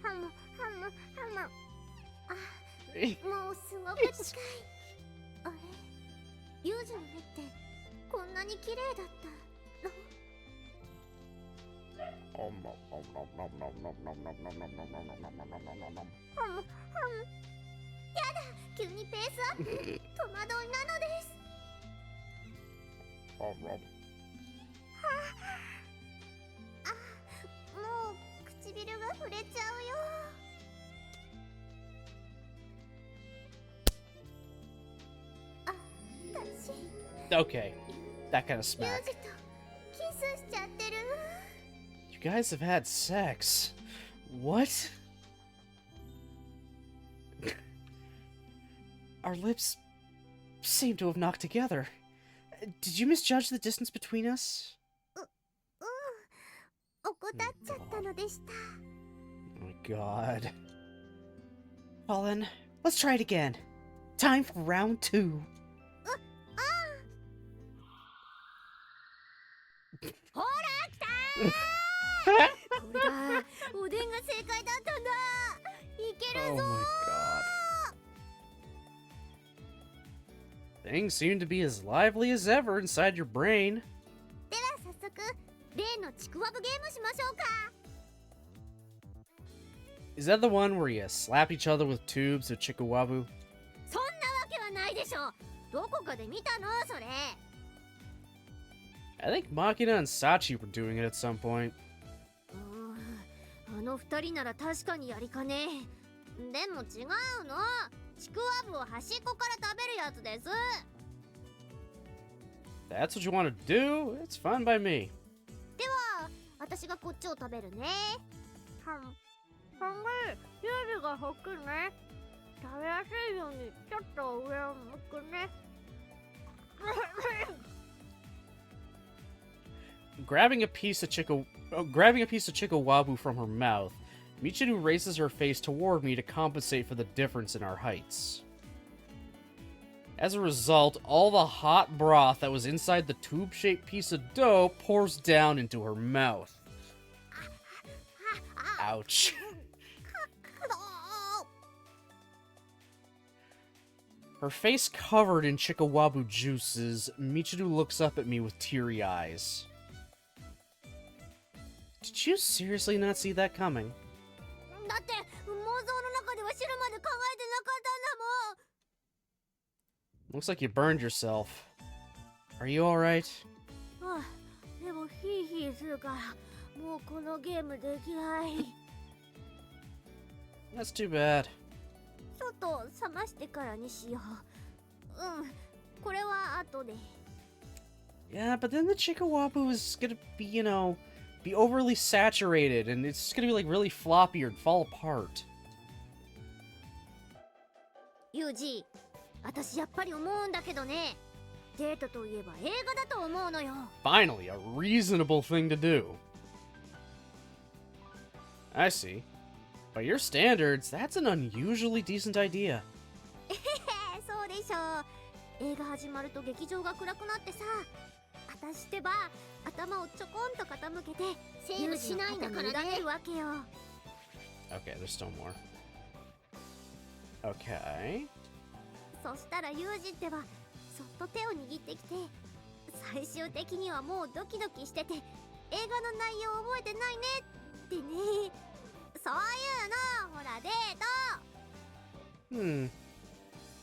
ハムハムハムあもうすごく近いあれユージの目ってこんなに綺麗だったの Nom, nom, nom, nom, nom, nom, nom, nom, nom, nom, nom, nom, nom, nom, nom, nom, nom, nom. ハムハムやだ急にペースアップ戸惑いなのです Nom, nom. もう唇が触れちゃうよ Okay, that kind of ユー smack. ジとキスしちゃってる。 You guys have had sex. What? Our lips seem to have knocked together. Did you misjudge the distance between us? 怠っちゃったのでした。 Oh my god. Well then, let's try it again. Time for round 2. ほら来たーこれだ、おでんが正解だったんだ。いける Oh ぞ my god. Things seem to be as lively as ever inside your brain. では早速例のちくわぶゲームしましょうか。 Is that the one where you slap each other with tubes of chikawabu? そんなわけはないでしょ。どこかで見たのそれ。 I think Makina and Sachi were doing it at some point. あの二人なら確かにやりかね。でも違うの。ちくわぶを端っこから食べるやつです。 That's what you want to do? It's fine by me. では私がこっちを食べるね。はんユージがほくね。食べやすいようにちょっと上を向くね。Grabbing a piece of chikawabu from her mouth, Michiru raises her face toward me to compensate for the difference in our heights. As a result, all the hot broth that was inside the tube-shaped piece of dough pours down into her mouth. Ouch. Her face covered in chikawabu juices, Michiru looks up at me with teary eyes. Did you seriously not see that coming? だって妄想の中では汁まで考えてなかったんだもん。 Looks like you burned yourself. Are you alright? ああ、でもヒーヒーするからもうこのゲームできない。 That's too bad. ちょっと冷ましてからにしよう。これは後で。 Yeah, but then the chikawabu is gonna be, be overly saturated, and it's gonna be like really floppy or fall apart. ユージ、私やっぱり思うんだけどね。デートといえば映画だと思うのよ。 Finally, a reasonable thing to do. I see. By your standards, that's an unusually decent idea. そうでしょう。映画始まると劇場が暗くなってさ、私ってば頭をちょこんと傾けてセーブしないんだからね。るわけよ。 Okay, there's still more. Okay. そしたらユージってばそっと手を握ってきて、最終的にはもうドキドキしてて映画の内容覚えてないねってね。そういうの、ほらデート。 Hmm.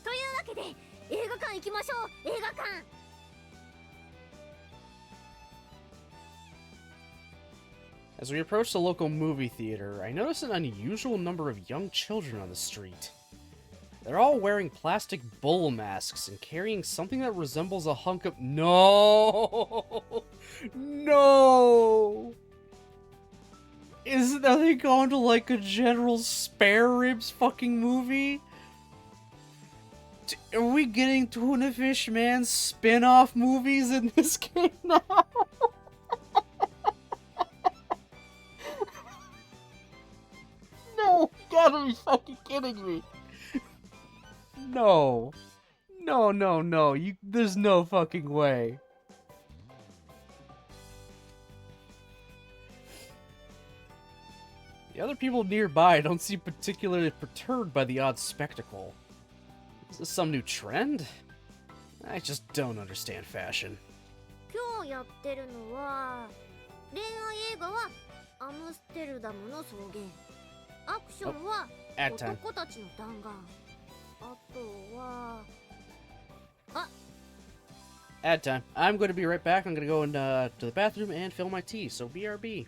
というわけで映画館行きましょう。映画館。 As we approach the local movie theater, I notice an unusual number of young children on the street. They're all wearing plastic bull masks and carrying something that resembles a hunk of— No! No! Are they going to like a General Spare Ribs fucking movie? Are we getting Tuna Fish Man spin-off movies in this game now? No, you gotta be fucking kidding me. No. No. There's no fucking way. The other people nearby don't seem particularly perturbed by the odd spectacle. Is this some new trend? I just don't understand fashion. 今日やってるのは恋愛映画はアムステルダムの草原、アクションは Ad time. 男たちの弾丸、あとは Ad time. I'm going to be right back. I'm going to go to the bathroom and fill my tea, so BRB.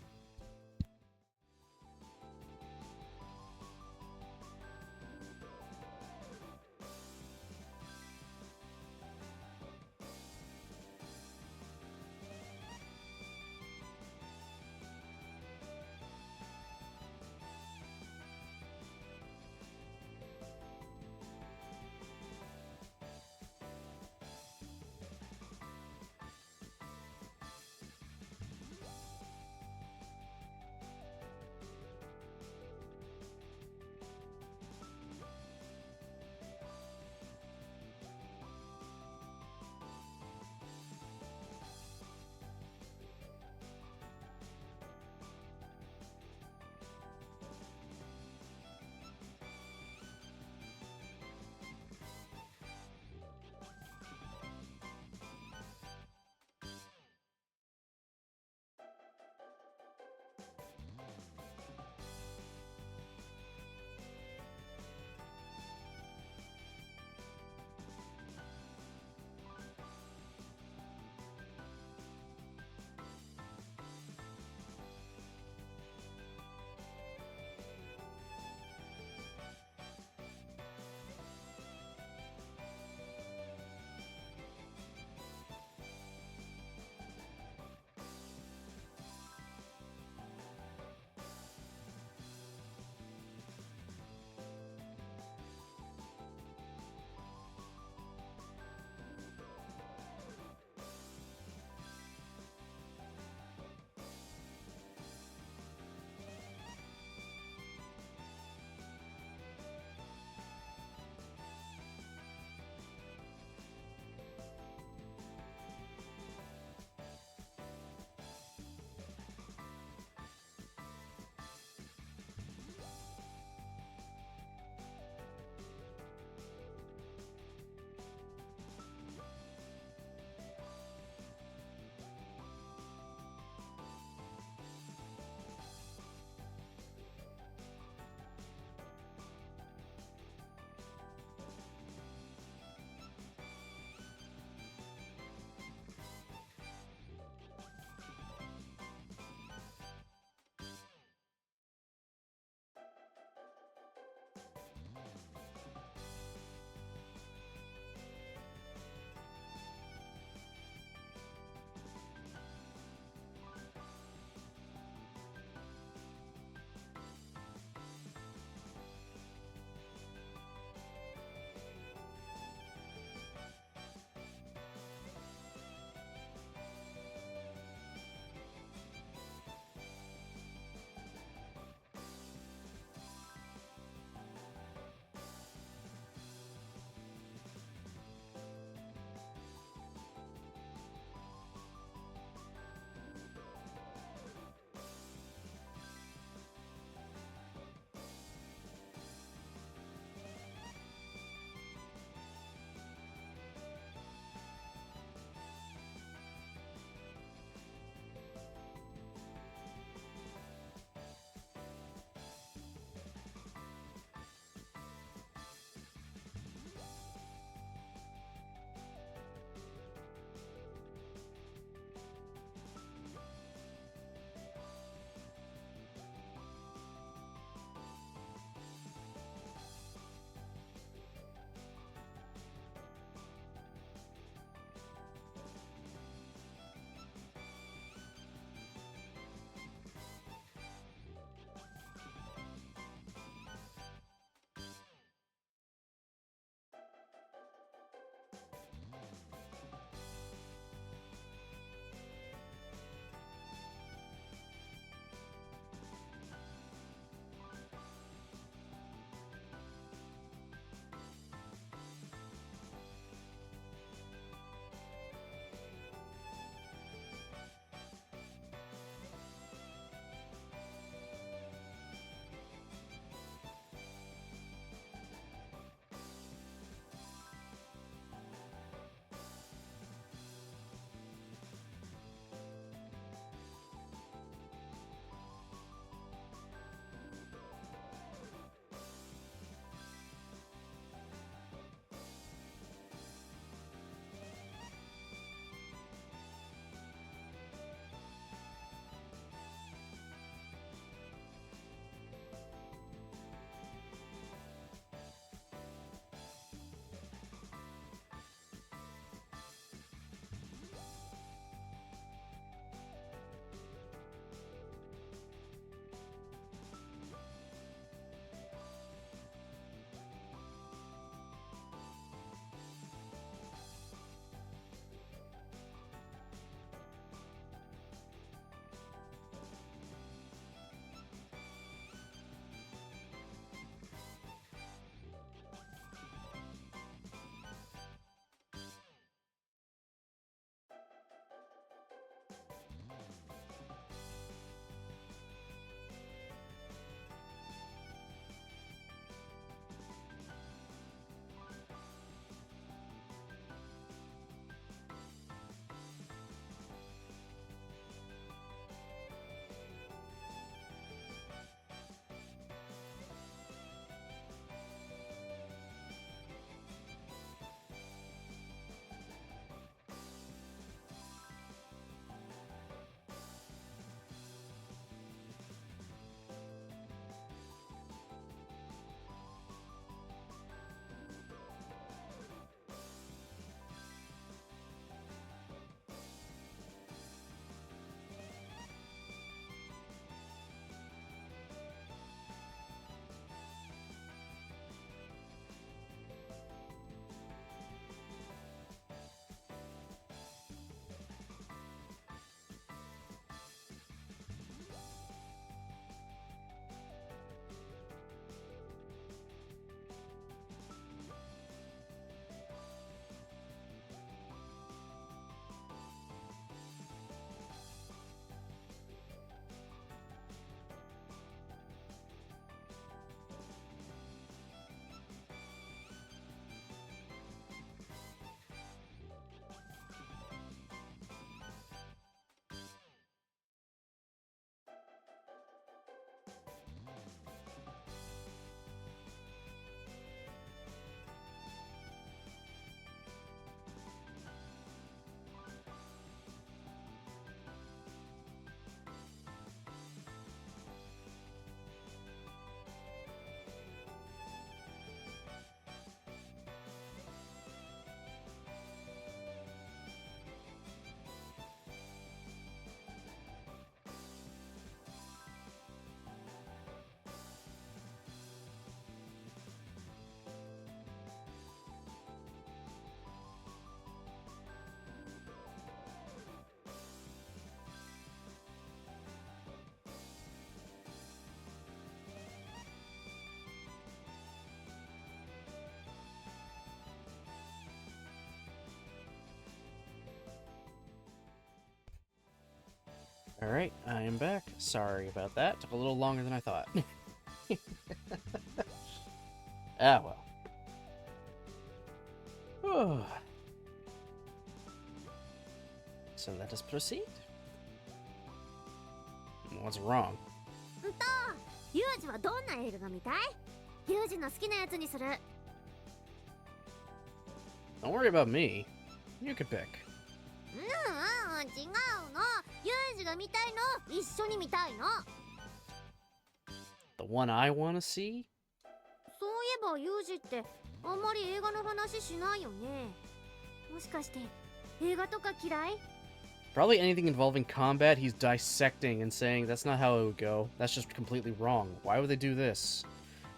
Alright, I am back. Sorry about that. Took a little longer than I thought. Ah, well. Oh. So let us proceed. What's wrong? ユージはどんな映画が見たい？ユージの好きなやつにする。Don't worry about me. You can pick. 違うの。ユージが見たいの一緒に見たいの。 The one I want to see? そういえばユージってあんまり映画の話しないよね。もしかして映画とか嫌い？ Probably anything involving combat he's dissecting and saying that's not how it would go. That's just completely wrong. Why would they do this?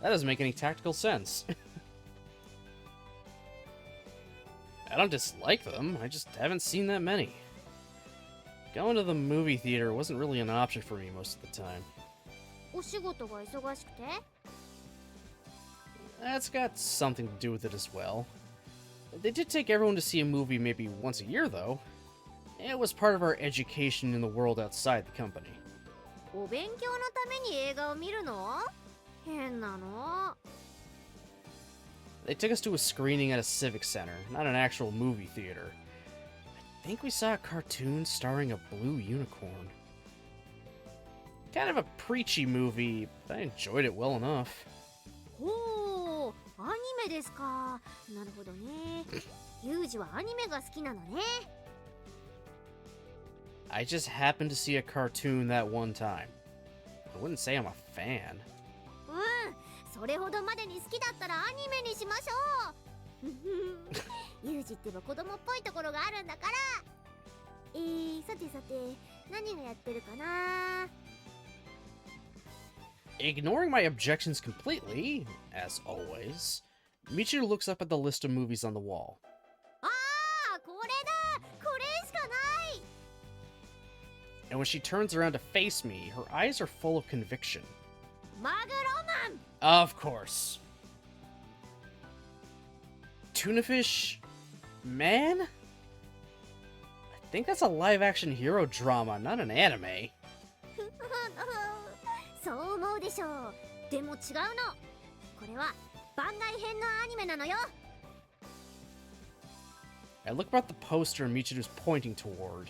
That doesn't make any tactical sense. I don't dislike them, I just haven't seen that many. Going to the movie theater wasn't really an option for me most of the time. お仕事が忙しくて？ That's got something to do with it as well. They did take everyone to see a movie maybe once a year, though. It was part of our education in the world outside the company. お勉強のために映画を見るの？変なの。 They took us to a screening at a civic center, not an actual movie theater. I think we saw a cartoon starring a blue unicorn. Kind of a preachy movie, but I enjoyed it well enough. ほう、アニメですか。なるほどね。ユージはアニメが好きなのね。 I just happened to see a cartoon that one time. I wouldn't say I'm a fan. それほどまでに好きだったらアニメにしましょう。ユージってば子供っぽいところがあるんだから。さてさて、何がやってるかな。 Ignoring my objections completely, as always, Michiru looks up at the list of movies on the wall. ああ、これだ。これしかない。 And when she turns around to face me, her eyes are full of conviction. マグロマン。 Of course. Tuna Fish Man? I think that's a live-action hero drama, not an anime. そう思うでしょう。でも違うの。これは番外編のアニメなのよ。 I look up at the poster Michiru's pointing toward.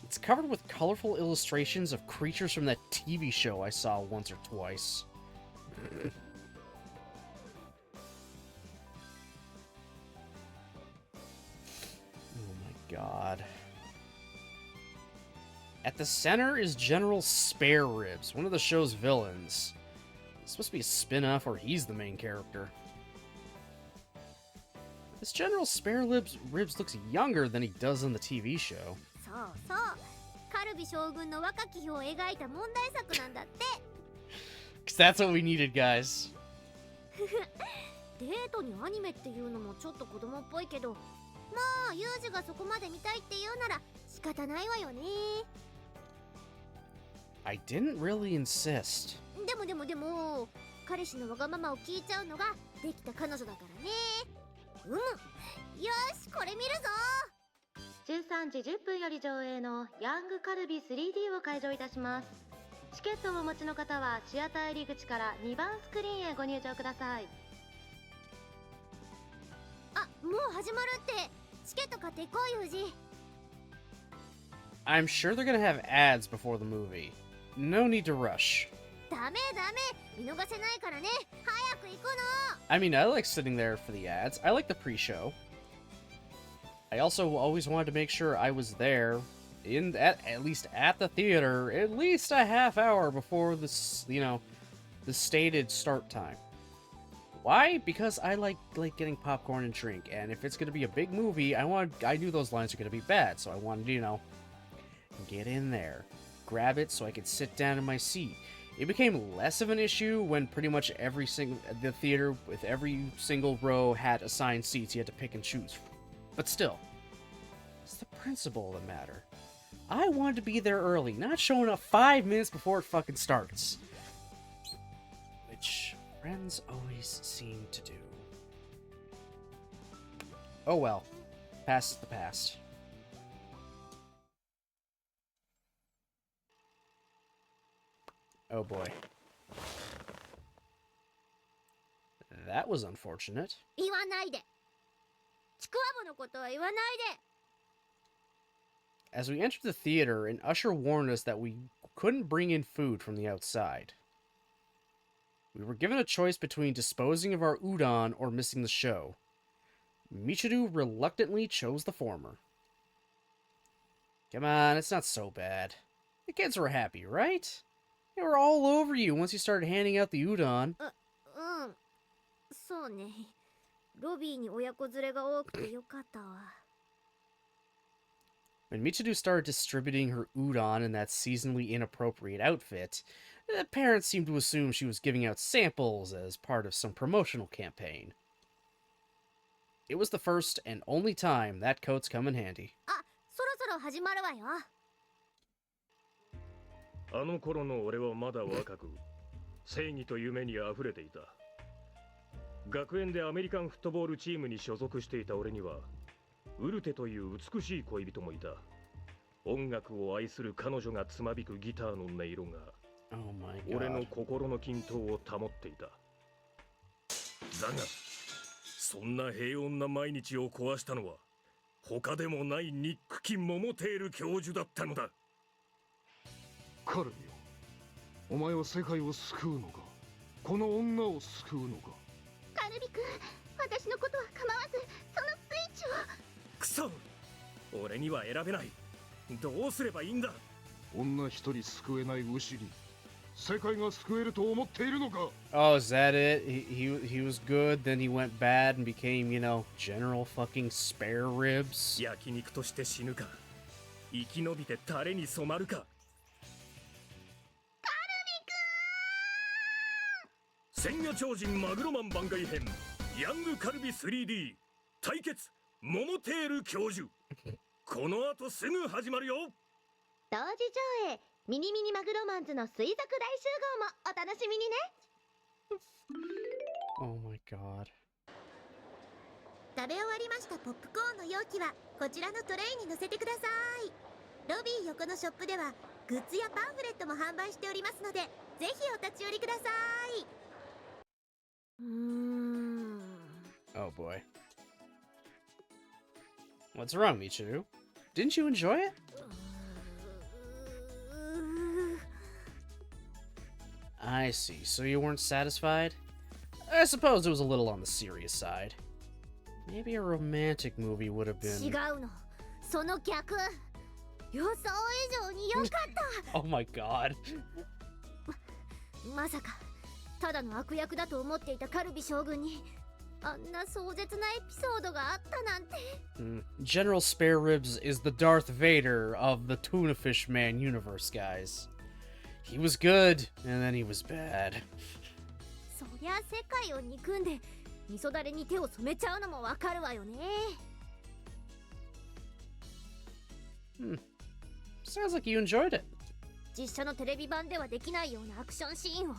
It's covered with colorful illustrations of creatures from that TV show I saw once or twice. Oh my god. At the center is General Spare Ribs, one of the show's villains. It's supposed to be a spin-off where he's the main character. This General Spare Ribs looks younger than he does in the TV show. そうそう。カルビ将軍の若き日を描いた問題作なんだって。 Because that's what we needed, guys. デートにアニメっていうのもちょっと子供っぽいけど、まあユージがそこまで見たいっていうなら仕方ないわよね。 I didn't really insist. でも彼氏のわがままを聞いちゃうのができた彼女だからね。よし、これ見るぞ。 13時10分より上映のヤングカルビ 3D を開場いたします。チケットをお持ちの方はシアター入り口から2番スクリーンへご入場ください。あ、もう始まるって。チケット買っていこう、ユージ。 I'm sure they're gonna have ads before the movie. No need to rush. ダメ見逃せないからね。早く行くの。 I mean, I like sitting there for the ads. I like the pre-show. I also always wanted to make sure I was there at least at the theater at least a half hour before this, the stated start time. Why? Because I like getting popcorn and drink, and if it's gonna be a big movie, I knew those lines are gonna be bad, so I wanted to, get in there, grab it so I could sit down in my seat. It became less of an issue when pretty much the theater with every single row had assigned seats you had to pick and choose. But still, it's the principle that matter. I wanted to be there early, not showing up 5 minutes before it fucking starts. Which friends always seem to do. Oh well. Past the past. Oh boy. That was unfortunate. 言わないで。ちくわぶのことは言わないで。 As we entered the theater, an usher warned us that we couldn't bring in food from the outside. We were given a choice between disposing of our udon or missing the show. Michiru reluctantly chose the former. Come on, it's not so bad. The kids were happy, right? They were all over you once you started handing out the udon. うん。そうね。ロビーに親子連れが多くてよかったわ。 When Michiru started distributing her udon in that seasonally inappropriate outfit, the parents seemed to assume she was giving out samples as part of some promotional campaign. It was the first and only time that coat's come in handy. あ、そろそろ始まるわよ。あの頃の俺はまだ若く、正義と夢に溢れていた。学園でアメリカンフットボールチームに所属していた俺には、ウルテという美しい恋人もいた。音楽を愛する彼女がつまびくギターの音色が、俺の心の均等を保っていた。だが、そんな平穏な毎日を壊したのは、他でもないニックキ・モモテール教授だったのだ。カルビよ、お前は世界を救うのか、この女を救うのか。カルビ君、私のことは構わず、そのスイッチを。クソ、俺には選べない。どうすればいいんだ。女一人救えない牛に世界が救えると思っているのか。 Oh, is that it? He was good, then he went bad and became, you know, General fucking Spare Ribs. 焼肉として死ぬか、生き延びてタレに染まるか。千夜超人マグロマン番外編ヤングカルビ 3D 対決モモテール教授。この後すぐ始まるよ。同時上映ミニミニマグロマンズの水族大集合もお楽しみにね。 Oh my god. 食べ終わりましたポップコーンの容器はこちらのトレイに乗せてください。ロビー横のショップではグッズやパンフレットも販売しておりますので、ぜひお立ち寄りください。Oh boy. What's wrong, Michiru? Didn't you enjoy it? I see. So you weren't satisfied? I suppose it was a little on the serious side. Maybe a romantic movie would have been... 違うの。その逆。予想以上に良かった。 Oh my god. まさか、ただの悪役だと思っていたカルビ将軍に、あんな壮絶なエピソードがあったなんて。General Spare Ribs is the Darth Vader of the Tuna Fish Man universe, guys. He was good, and then he was bad. そりゃ世界を憎んで味噌だれに手を染めちゃうのもわかるわよね。Sounds like you enjoyed it. 実写のテレビ版ではできないようなアクションシーンを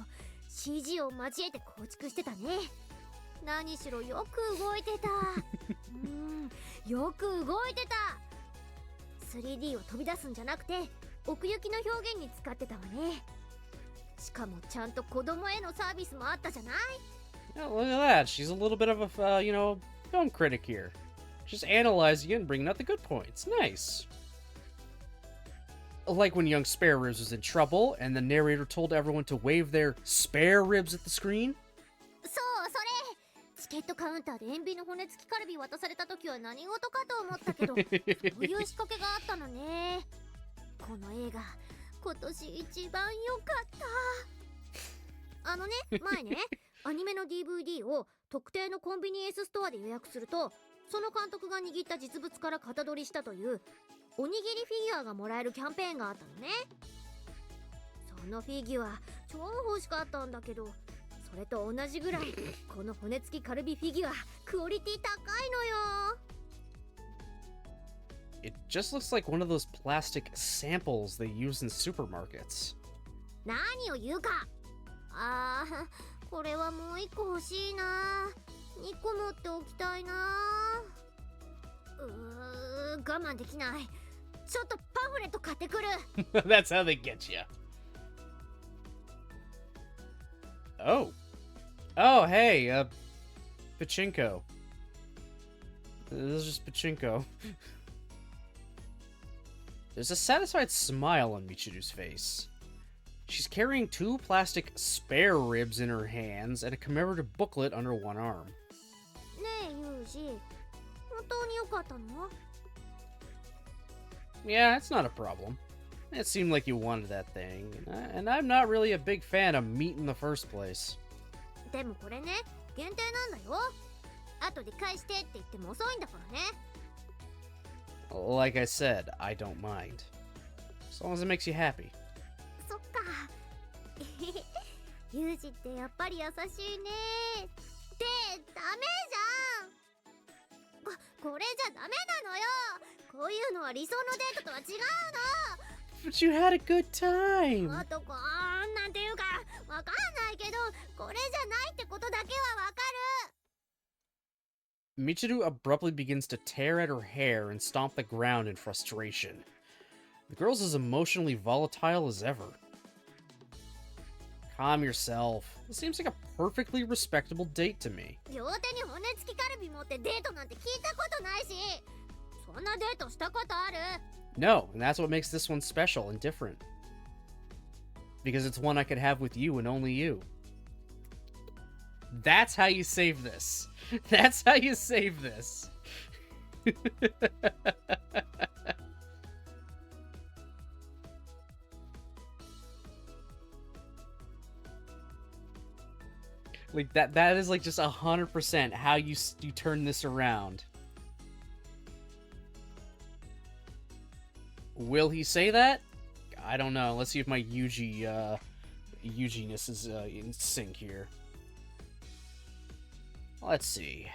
CG を交えて構築してたね。何しろよく動いてた。よく動いてた。 3D を飛び出すんじゃなくて奥行きの表現に使ってたわね。しかもちゃんと子供へのサービスもあったじゃない。 Oh, look at that. She's a little bit of a, you know, film critic here. Just analyzing it and bringing out the good points. Nice. Like when young Spare Ribs was in trouble and the narrator told everyone to wave their spare ribs at the screen. そう、それ。チケットカウンターで塩ビの骨付きカルビ渡された時は何事かと思ったけど、そういう仕掛けがあったのね。この映画、今年一番良かった。あのね、前ね、アニメの DVD を特定のコンビニエンスストアで予約すると、その監督が握った実物から型取りしたというおにぎりフィギュアがもらえるキャンペーンがあったのね。そのフィギュア超欲しかったんだけど、それと同じぐらいこの骨付きカルビフィギュアクオリティ高いのよ。 It just looks like one of those plastic samples they use in supermarkets. 何を言うか。ああ、これはもう一個欲しいな。2個持っておきたいな。我慢できない。ちょっとパンフレット買ってくる。That's how they get you. Oh. Oh, hey, Pachinko. This is just Pachinko. There's a satisfied smile on Michiru's face. She's carrying 2 plastic spare ribs in her hands and a commemorative booklet under one arm. ねえユージ、本当に良かったの？ Yeah, it's not a problem. It seemed like you wanted that thing, and I'm not really a big fan of meat in the first place. でもこれね、限定なんだよ。後で返してって言っても遅いんだからね。Like I said, I don't mind. As long as it makes you happy. そっか。ユージってやっぱり優しいね。ってダメじゃん。これじゃダメなのよ。こういうのは理想のデートとは違うの。But you had a good time. あとなんていうかわかんないけど、これじゃないってことだけはわかる。Michiru abruptly begins to tear at her hair and stomp the ground in frustration. The girl's as emotionally volatile as ever. Calm yourself. This seems like a perfectly respectable date to me. 両手に骨付きカルビ持ってデートなんて聞いたことないし、そんなデートしたことある？ No, and that's what makes this one special and different. Because it's one I could have with you and only you. That's how you save this. That's how you save this. Like that is like just 100% how you turn this around. Will he say that? I don't know. Let's see if my Yuji-ness is in sync here. Let's see.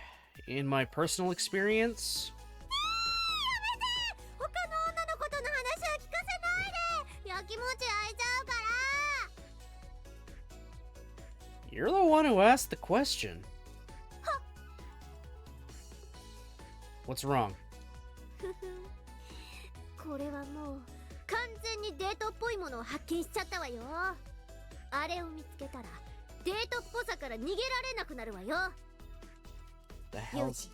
In my personal experience... You're the one who asked the question. What's wrong? これはもう完全にデートっぽいものを発見しちゃったわよ。あれを見つけたらデートっぽさから逃げられなくなるわよ。The ユー hell? ジ、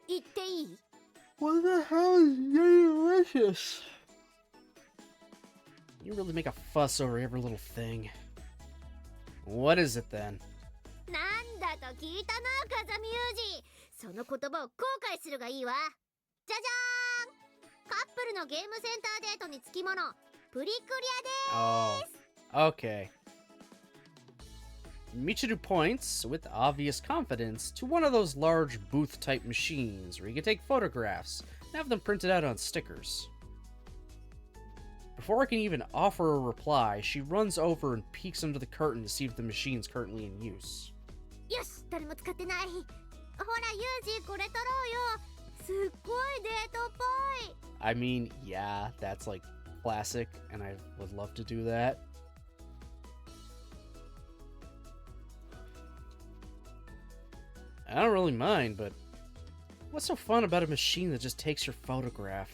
言っていい？ What the hell is delicious? You really make a fuss over every little thing. What is it then? なんだと聞いたな、風見ユージ。その言葉を後悔するがいいわ。じゃじゃーん。カップルのゲームセンターデートにつきもの、プリクリアでーす。Oh, okay. Michiru points, with obvious confidence, to one of those large booth-type machines where you can take photographs and have them printed out on stickers. Before I can even offer a reply, she runs over and peeks under the curtain to see if the machine's currently in use. よし、誰も使ってない。ほら、ユージ、これ撮ろうよ。すっごいデートっぽい。I mean, yeah, that's like classic, and I would love to do that. I don't really mind, but what's so fun about a machine that just takes your photograph?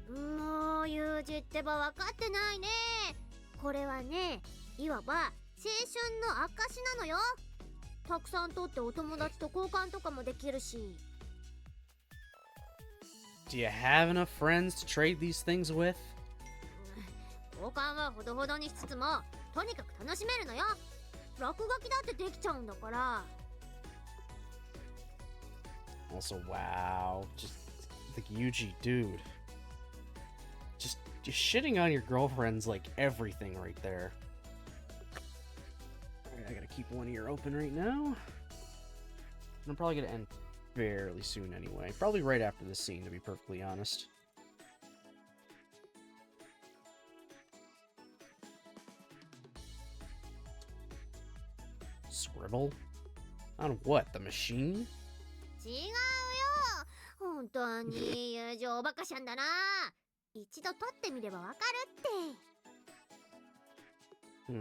もうユージってば分かってないね。これはね、いわば青春の証なのよ。たくさん撮ってお友達と交換とかもできるし。Do you have enough friends to trade these things with? 交換はほどほどにしつつも、とにかく楽しめるのよ。落書きだってできちゃうんだから。Also, wow, just the Yuji dude. Just shitting on your girlfriend's like everything right there. Alright, I gotta keep one ear open right now. I'm probably gonna end fairly soon anyway. Probably right after this scene, to be perfectly honest. Scribble? On what? The machine? 違うよ。本当に友情バカしゃんだな。一度撮ってみればわかるって。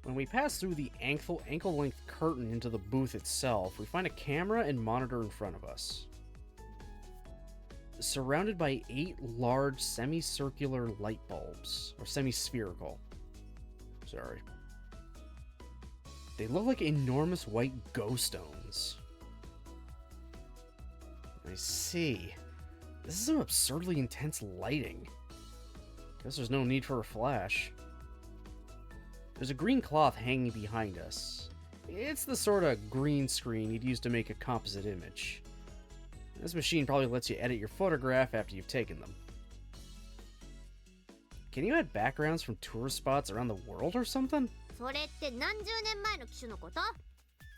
When we pass through the ankle-length curtain into the booth itself, we find a camera and monitor in front of us. surrounded by 8 large semicircular light bulbs. Or semi-spherical. Sorry. They look like enormous white ghost stones. I see. This is some absurdly intense lighting. Guess there's no need for a flash. There's a green cloth hanging behind us. It's the sort of green screen you'd use to make a composite image. This machine probably lets you edit your photograph after you've taken them. Can you add backgrounds from tourist spots around the world or something? それって何十年前の機種のこと？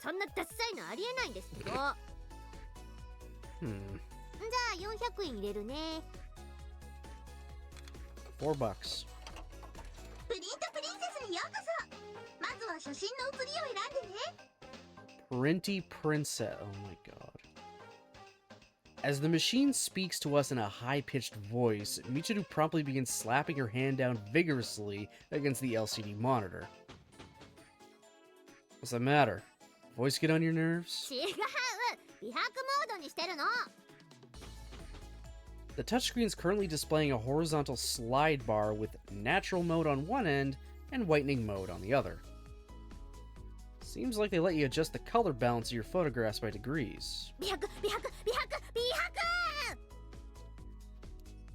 そんなダッサいのありえないんですけど。じゃあ400円入れるね。$4. プリントプリンセスにようこそ。まずは写真の写りを選んでね。Printy Princess. Oh my god. As the machine speaks to us in a high-pitched voice, Michiru promptly begins slapping her hand down vigorously against the LCD monitor. What's the matter? Voice get on your nerves? 違う。美白モードにしてるの。The touchscreen is currently displaying a horizontal slide bar with natural mode on one end and whitening mode on the other. Seems like they let you adjust the color balance of your photographs by degrees. 美白美白美白美白。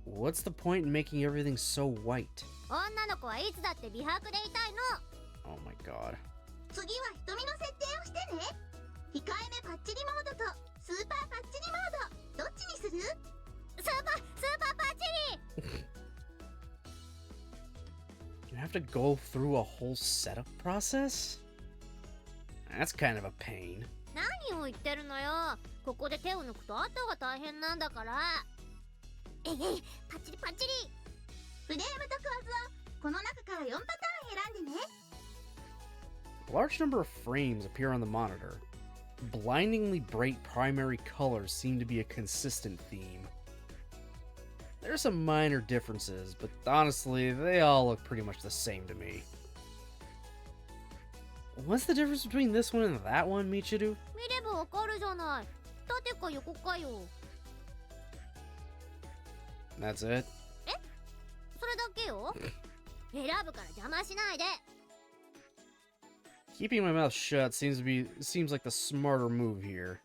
What's the point in making everything so white? 女の子はいつだって美白でいたいの。 Oh my god. 次は瞳の設定をしてね。控えめパッチリモードとスーパーパッチリモード、どっちにする？スーパーパッチリ。 You have to go through a whole setup process? That's kind of a pain. 何を言ってるのよ。ここで手を抜くと後が大変なんだから。えいえい、パッチリパッチリ。フレームと構図をこの中から4パターン選んでね。A large number of frames appear on the monitor. Blindingly bright primary colors seem to be a consistent theme. There are some minor differences, but honestly, they all look pretty much the same to me. What's the difference between this one and that one, Michiru? 見ればわかるじゃない。縦か横かよ。 That's it? それだけよ。選ぶから邪魔しないで。 Keeping my mouth shut seems like the smarter move here.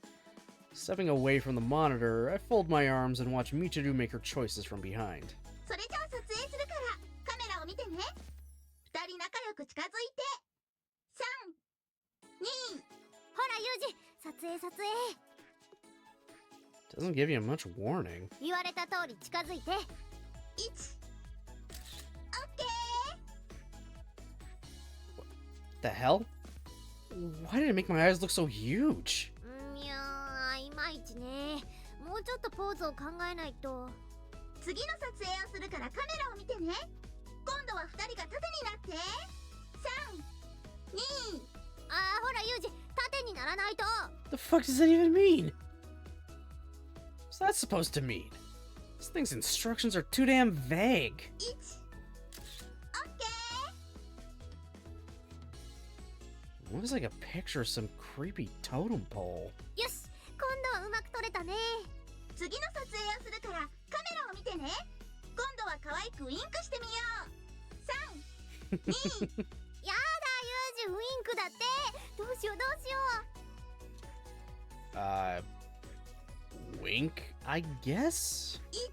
Stepping away from the monitor, I fold my arms and watch Michiru make her choices from behind. それじゃあ撮影するからカメラを見てね。2人仲良く近づいて。3、2。ほらユージ、撮影撮影。 Doesn't give you much warning. 言われた通り近づいて。1。オッケ The hell? Why did it make my eyes look so huge? いやー、いまいちね。もうちょっとポーズを考えないと。ー。次の撮影をするからカメラを見てね。今度は2人が縦になって。3、2。あー、ほらユージ、縦にならないと。 The fuck does that even mean? What's that supposed to mean? This thing's instructions are too damn vague. 1。オッケ It looks like a picture of some creepy totem pole. よし、今度はうまく撮れたね。ー。次の撮影をするからカメラを見てね。今度は可愛くウインクしてみよう。3、2。やだユージ、ウインクだって。どうしようどうしよう。Wink, I guess? 1。オ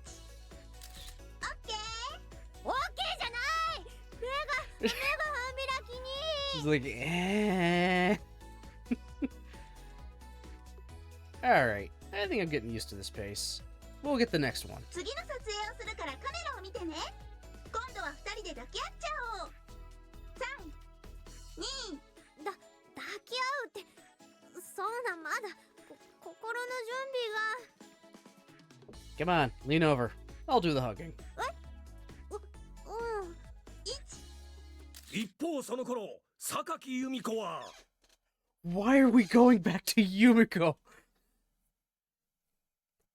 ッケー。オッケーじゃない。目が半開きに。 She's like, eh. Alright, I think I'm getting used to this pace. We'll get the next one. 次の撮影をするからカメラを見てね。今度は2人で抱き合っちゃおう。3、2。抱き合うって。そうだ、まだ心の準備が。 Come on, lean over. I'll do the hugging. うん。一方その頃、榊由美子は Why are we going back to Yumiko?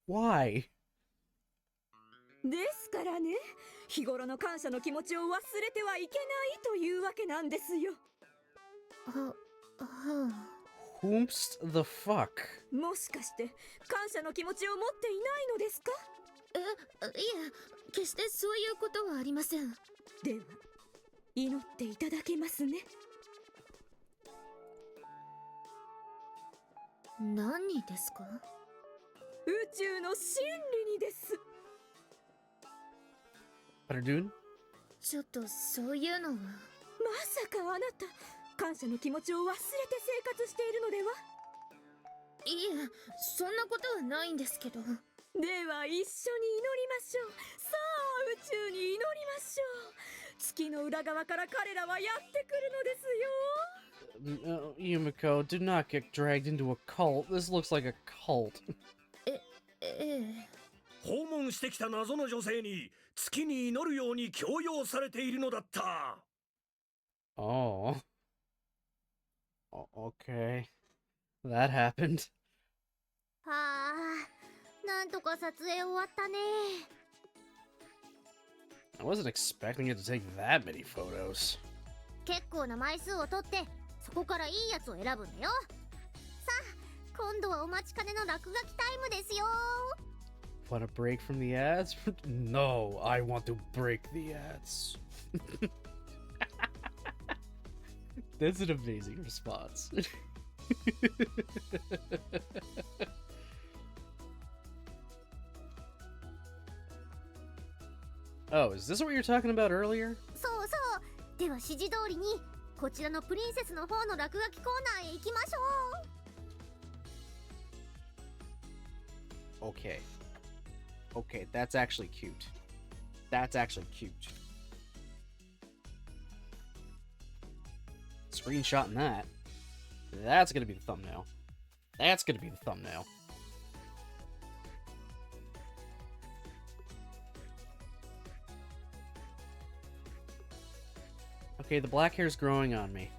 Why? ですからね、日頃の感謝の気持ちを忘れてはいけないというわけなんですよ。Whomst the fuck? もしかして感謝の気持ちを持っていないのですか？え、いえ、決してそういうことはありません。では祈っていただけますね。何にですか？宇宙の真理にです。 What are you doing? ちょっとそういうのは。まさかあなた感謝の気持ちを忘れて生活しているのでは？いえ、そんなことはないんですけど。では一緒に祈りましょう。さあ宇宙に祈りましょう。月の裏側から彼らはやってくるのですよ。Yumiko, do not get dragged into a cult. This looks like a cult. ええ。訪問してきた謎の女性に月に祈るように強要されているのだった。Oh. Okay. That happened. はあ、なんとか撮影終わったね。I wasn't expecting it to take that many photos. 結構な枚数を取って、そこからいいやつを選ぶんだよ。さあ、今度はお待ちかねの落書きタイムですよ。Want a break from the ads? No, I want to break the ads. That's an amazing response. Oh, is this what you were talking about earlier? そうそう。では指示通りに、こちらのプリンセスの方の落書きコーナーへ行きましょう。 Okay. Okay, that's actually cute. That's actually cute. Screenshotting that. That's gonna be the thumbnail. That's gonna be the thumbnail. Okay, the black hair's growing on me.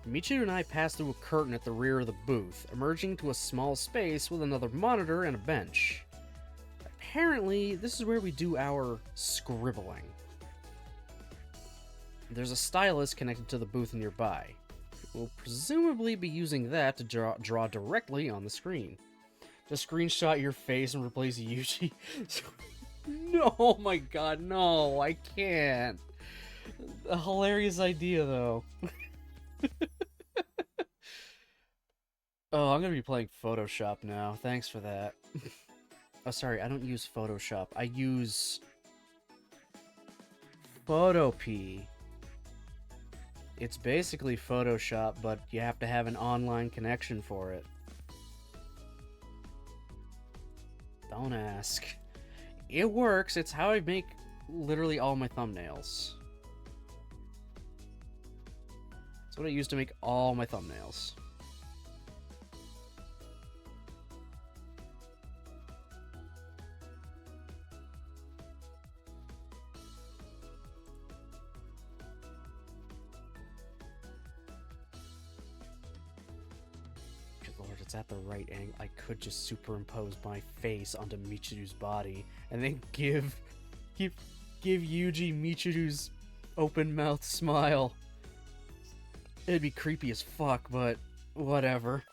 Michiru and I passed through a curtain at the rear of the booth, emerging to a small space with another monitor and a bench. Apparently, this is where we do our scribbling. There's a stylus connected to the booth nearby. We'll presumably be using that to draw directly on the screen. Just screenshot your face and replace Yuji. No, oh my god, no, I can't. A hilarious idea, though. Oh, I'm gonna be playing Photoshop now. Thanks for that. Oh, sorry, I don't use Photoshop. I use Photopea. It's basically Photoshop, but you have to have an online connection for it. Don't ask. It works. It's how I make literally all my thumbnails. That's what I use to make all my thumbnails. Good lord, it's at the right angle. I could just superimpose my face onto Michiru's body and then give Yuji Michiru's open-mouthed smile. It'd be creepy as fuck, but whatever.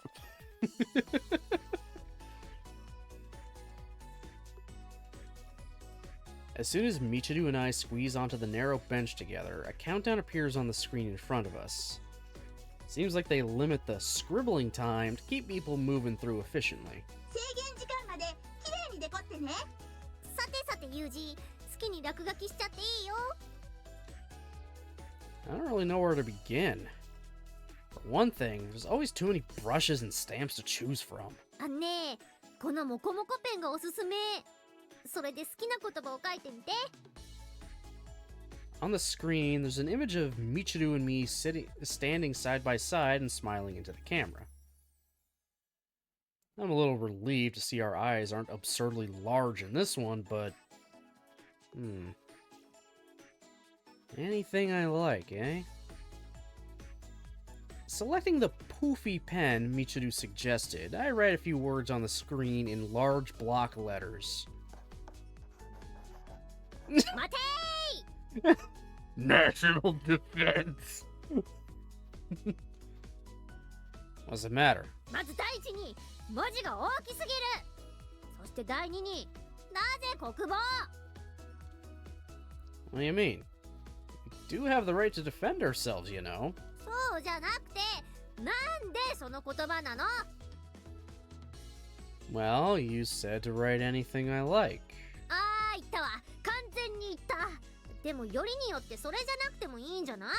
As soon as Michiru and I squeeze onto the narrow bench together, a countdown appears on the screen in front of us. Seems like they limit the scribbling time to keep people moving through efficiently. 制限時間まで綺麗にデコってね。さてさてユージ、好きに落書きしちゃっていいよ。 I don't really know where to begin. For one thing, there's always too many brushes and stamps to choose from. あんねえ、このモコモコペンがおすすめ。それで好きな言葉を書いてみて。 On the screen, there's an image of Michiru and me standing side by side and smiling into the camera. I'm a little relieved to see our eyes aren't absurdly large in this one, but... Anything I like, eh? Selecting the poofy pen Michiru suggested, I write a few words on the screen in large block letters. National defense! What's the matter? まず第一に文字が大きすぎる。して第二になぜ国防？ What do you mean? We do have the right to defend ourselves, you know. そうじゃなくて、なんでその言葉なの？ Well, you said to write anything I like. あー、言ったわ。完全に言った。でもよりによってそれじゃなくてもいいんじゃない？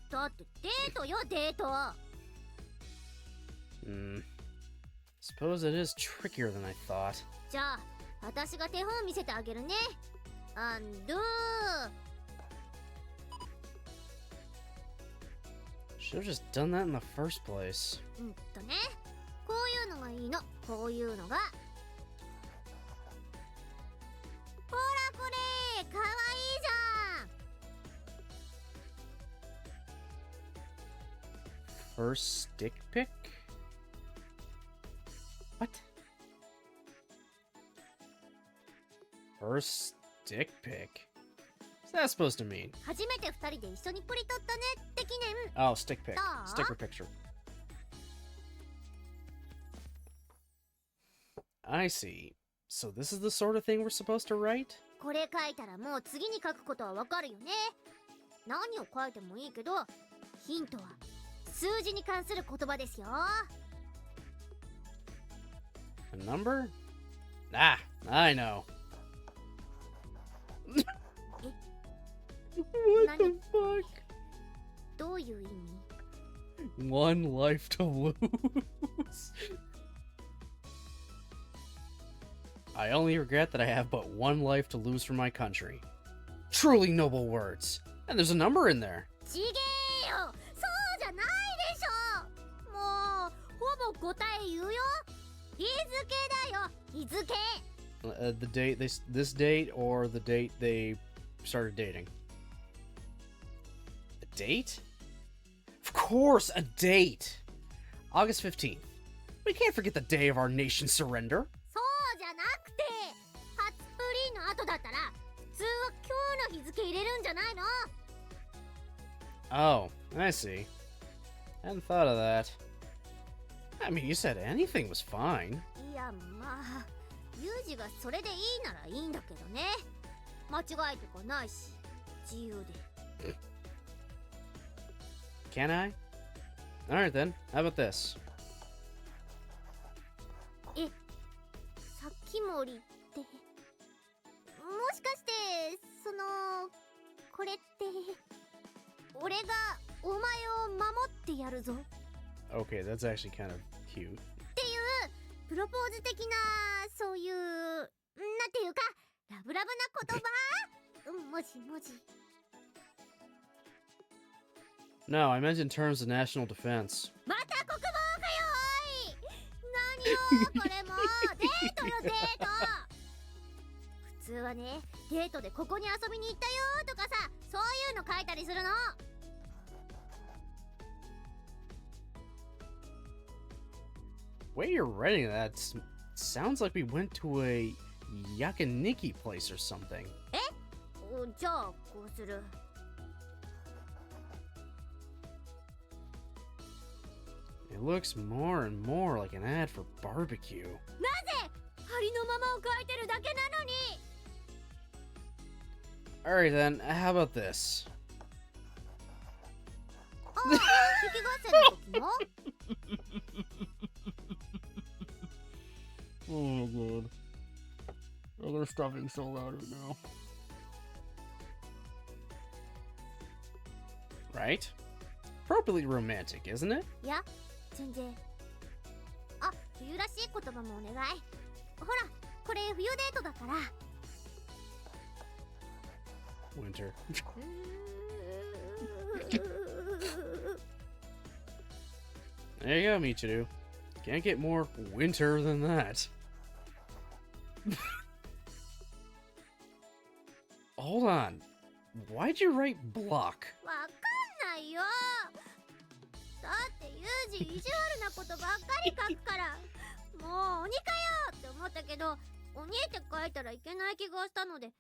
だってデートよ、デート。Suppose it is trickier than I thought. じゃあ私が手本見せてあげるね。アンドゥ Should have just done that in the first place. ね、こういうのがいいの。こういうのが。ほらこれかわいいじゃん。 First stick pick? What? First stick pick? What's that supposed to mean? 初めて二人で一緒にプリ撮ったねって記念。 Oh, stick pick. Aw. Sticker picture. I see. So this is the sort of thing we're supposed to write? これ書いたらもう次に書くことはわかるよね。何を書いてもいいけど、ヒントは数字に関する言葉ですよ。 A number? Ah, I know. What the fuck? どういう意味？ One life to lose. I only regret that I have but one life to lose for my country. Truly noble words. And there's a number in there. ちげえよ、そうじゃないでしょ。もうほぼ答え言うよ。日付だよ、日付。The date this date or the date they started dating. A date? Of course, a date. August 15th. We can't forget the day of our nation's surrender. そうじゃなくて、初プリの後だったら普通は今日の日付入れるんじゃないの？ Oh, I see. Hadn't thought of that. I mean, you said anything was fine. いや、まあユージがそれでいいならいいんだけどね。間違いとかないし、自由で。 Can I? Alright then, how about this? え、さっきもりって、もしかしてそのこれって俺がお前を守ってやるぞ Okay, that's actually kind of cute. っていうプロポーズ的な、そういうなんていうかラブラブな言葉。もしもし。 No, I meant in terms of national defense. また国防かよおい。何よこれもデートよデート。普通はね、デートでここに遊びに行ったよとかさ、そういうの書いたりするの。 Way you're writing that sounds like we went to a yakiniki place or something. じゃあこうする。 It looks more and more like an ad for barbecue. なぜありのままを書いてるだけなのに。 Alright then, how about this? ああ、壁合戦の時も Oh god. Oh, they're stopping so loud right now. Right? Appropriately romantic, isn't it? いや、全然。あ、冬らしい言葉もお願い。ほら、これ冬デートだから。 Winter. There you go, Michiru. Can't get more winter than that. Hold on. Why'd you write block? わかんないよ。だってユージ意地悪なことばっかり書くから。もう鬼かよって思ったけど、鬼って書いたらいけない気がしたので、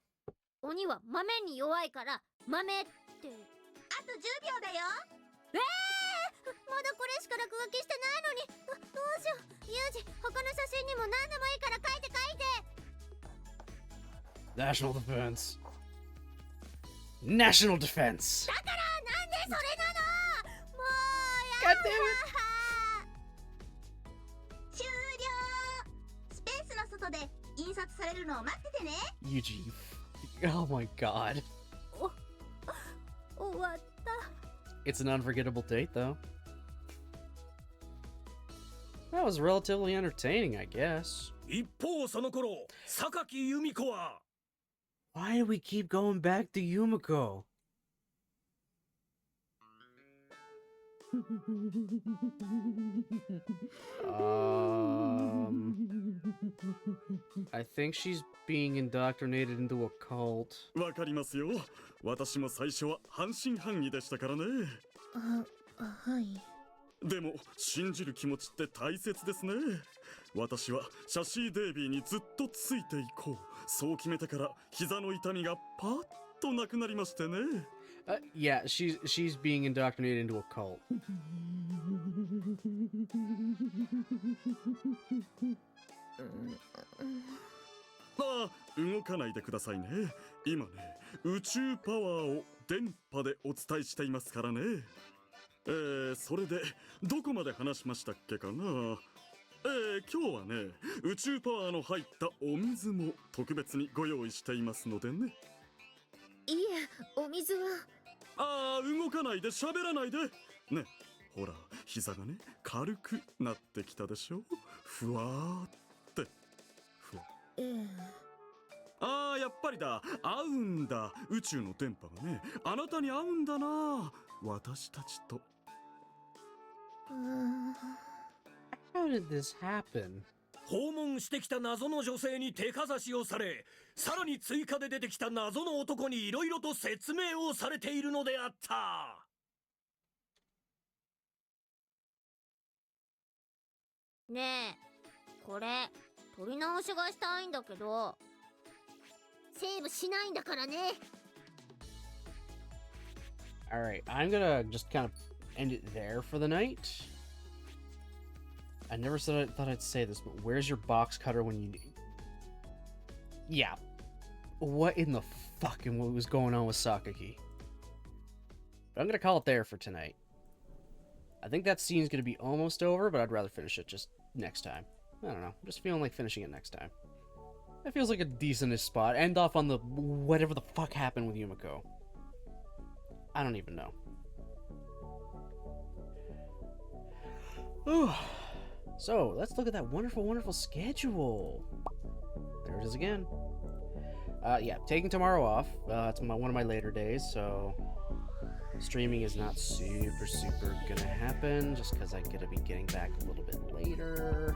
鬼は豆に弱いから豆って。あと10秒だよ。まだこれしか落書きしてないのに。どうしよう。ユージ、他の写真にも何でもいいから書いて書いて。National defense. National defense. だからなんでそれなの。もう God や damn it. 終了。スペースの外で印刷されるのを待っててね。 Yuji. Oh my god. 終わった。 It's an unforgettable date, though. That was relatively entertaining, I guess. 一方その頃、榊由美子は Why do we keep going back to Yumiko? I think she's being indoctrinated into a cult. わかりますよ。私も最初は半信半疑でしたからね。はい。でも信じる気持ちって大切ですね。私はシャシー・デイビーにずっとついていこう。そう決めてから膝の痛みがパッとなくなりましてね。Yeah, she's being indoctrinated into a cult. ああ、動かないでくださいね。今ね、宇宙パワーを電波でお伝えしていますからね。それでどこまで話しましたっけかな。今日はね、宇宙パワーの入ったお水も特別にご用意していますのでね。いえ、お水は。ああ、動かないで喋らないで。ね、ほら、膝がね、軽くなってきたでしょ。ふわーって。ふわ。ああ、やっぱりだ。合うんだ。宇宙の電波がね、あなたに合うんだな。私たちと。How did this happen? 訪問してきた謎の女性に手かざしをされ、さらに追加で出てきた謎の男にいろいろと説明をされているのであった。ねえ、これ取り直しがしたいんだけど、セーブしないんだからね。Alright, I'm gonna just kind of end it there for the night. I never thought I'd say this, but where's your box cutter when you need... Yeah. What in the fuck and what was going on with Sakaki? But I'm gonna call it there for tonight. I think that scene's gonna be almost over, but I'd rather finish it just next time. I don't know. I'm just feeling like finishing it next time. That feels like a decentish spot. End off on the whatever the fuck happened with Yumiko. I don't even know. Ooh. So, let's look at that wonderful, wonderful schedule. There it is again. Yeah, taking tomorrow off. It's one of my later days, so streaming is not super gonna happen, just because I'm gonna be getting back a little bit later.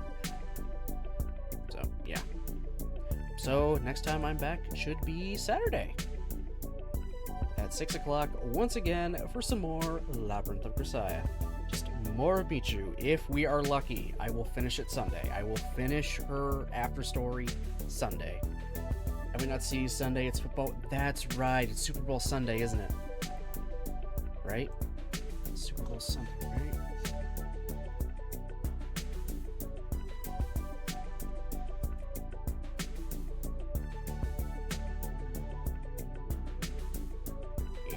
So, yeah. So, next time I'm back should be Saturday. At 6 o'clock, once again, for some more Labyrinth of Grisaia. Just more of Michiru. If we are lucky, I will finish it Sunday. I will finish her after story Sunday. I mean, not see Sunday, it's football. That's right, it's Super Bowl Sunday, isn't it? Right? Super Bowl Sunday, right?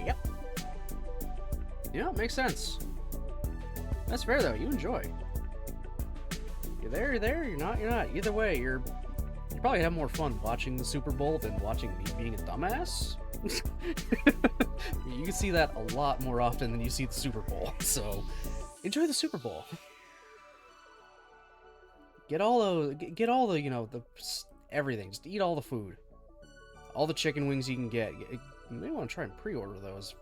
Yep. Yeah, it makes sense. That's fair though. You enjoy. You're there. You're there. You're not. You're not. Either way, you probably have more fun watching the Super Bowl than watching me being a dumbass. You can see that a lot more often than you see the Super Bowl. So enjoy the Super Bowl. Get all the you know the everything. Just eat all the food, all the chicken wings you can get. You may want to try and pre-order those.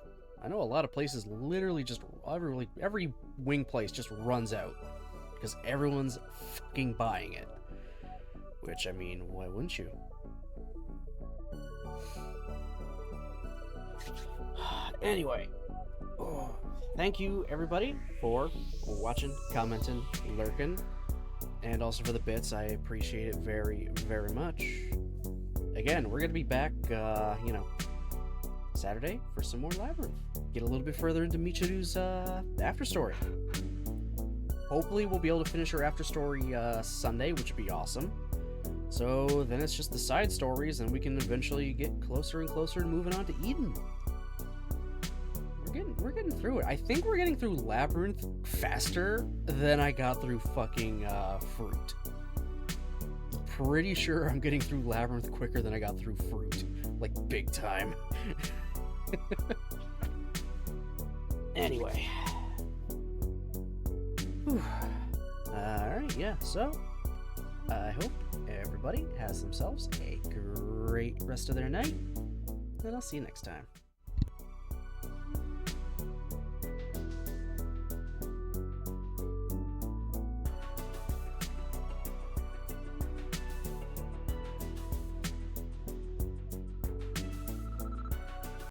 I know a lot of places literally just every wing place just runs out because everyone's fucking buying it. Which, I mean, why wouldn't you? Anyway, thank you everybody for watching, commenting, lurking, and also for the bits. I appreciate it very, very much. Again, we're gonna be back, you know, Saturday for some more Labyrinth. Get a little bit further into Michiru's after story. Hopefully we'll be able to finish her after story Sunday, which would be awesome. So then it's just the side stories, and we can eventually get closer and closer to moving on to Eden. We're getting through it. I think we're getting through Labyrinth faster than I got through fucking Fruit. Pretty sure I'm getting through Labyrinth quicker than I got through Fruit. Like, big time. Anyway. Alright, yeah, so I hope everybody has themselves a great rest of their night, and I'll see you next time.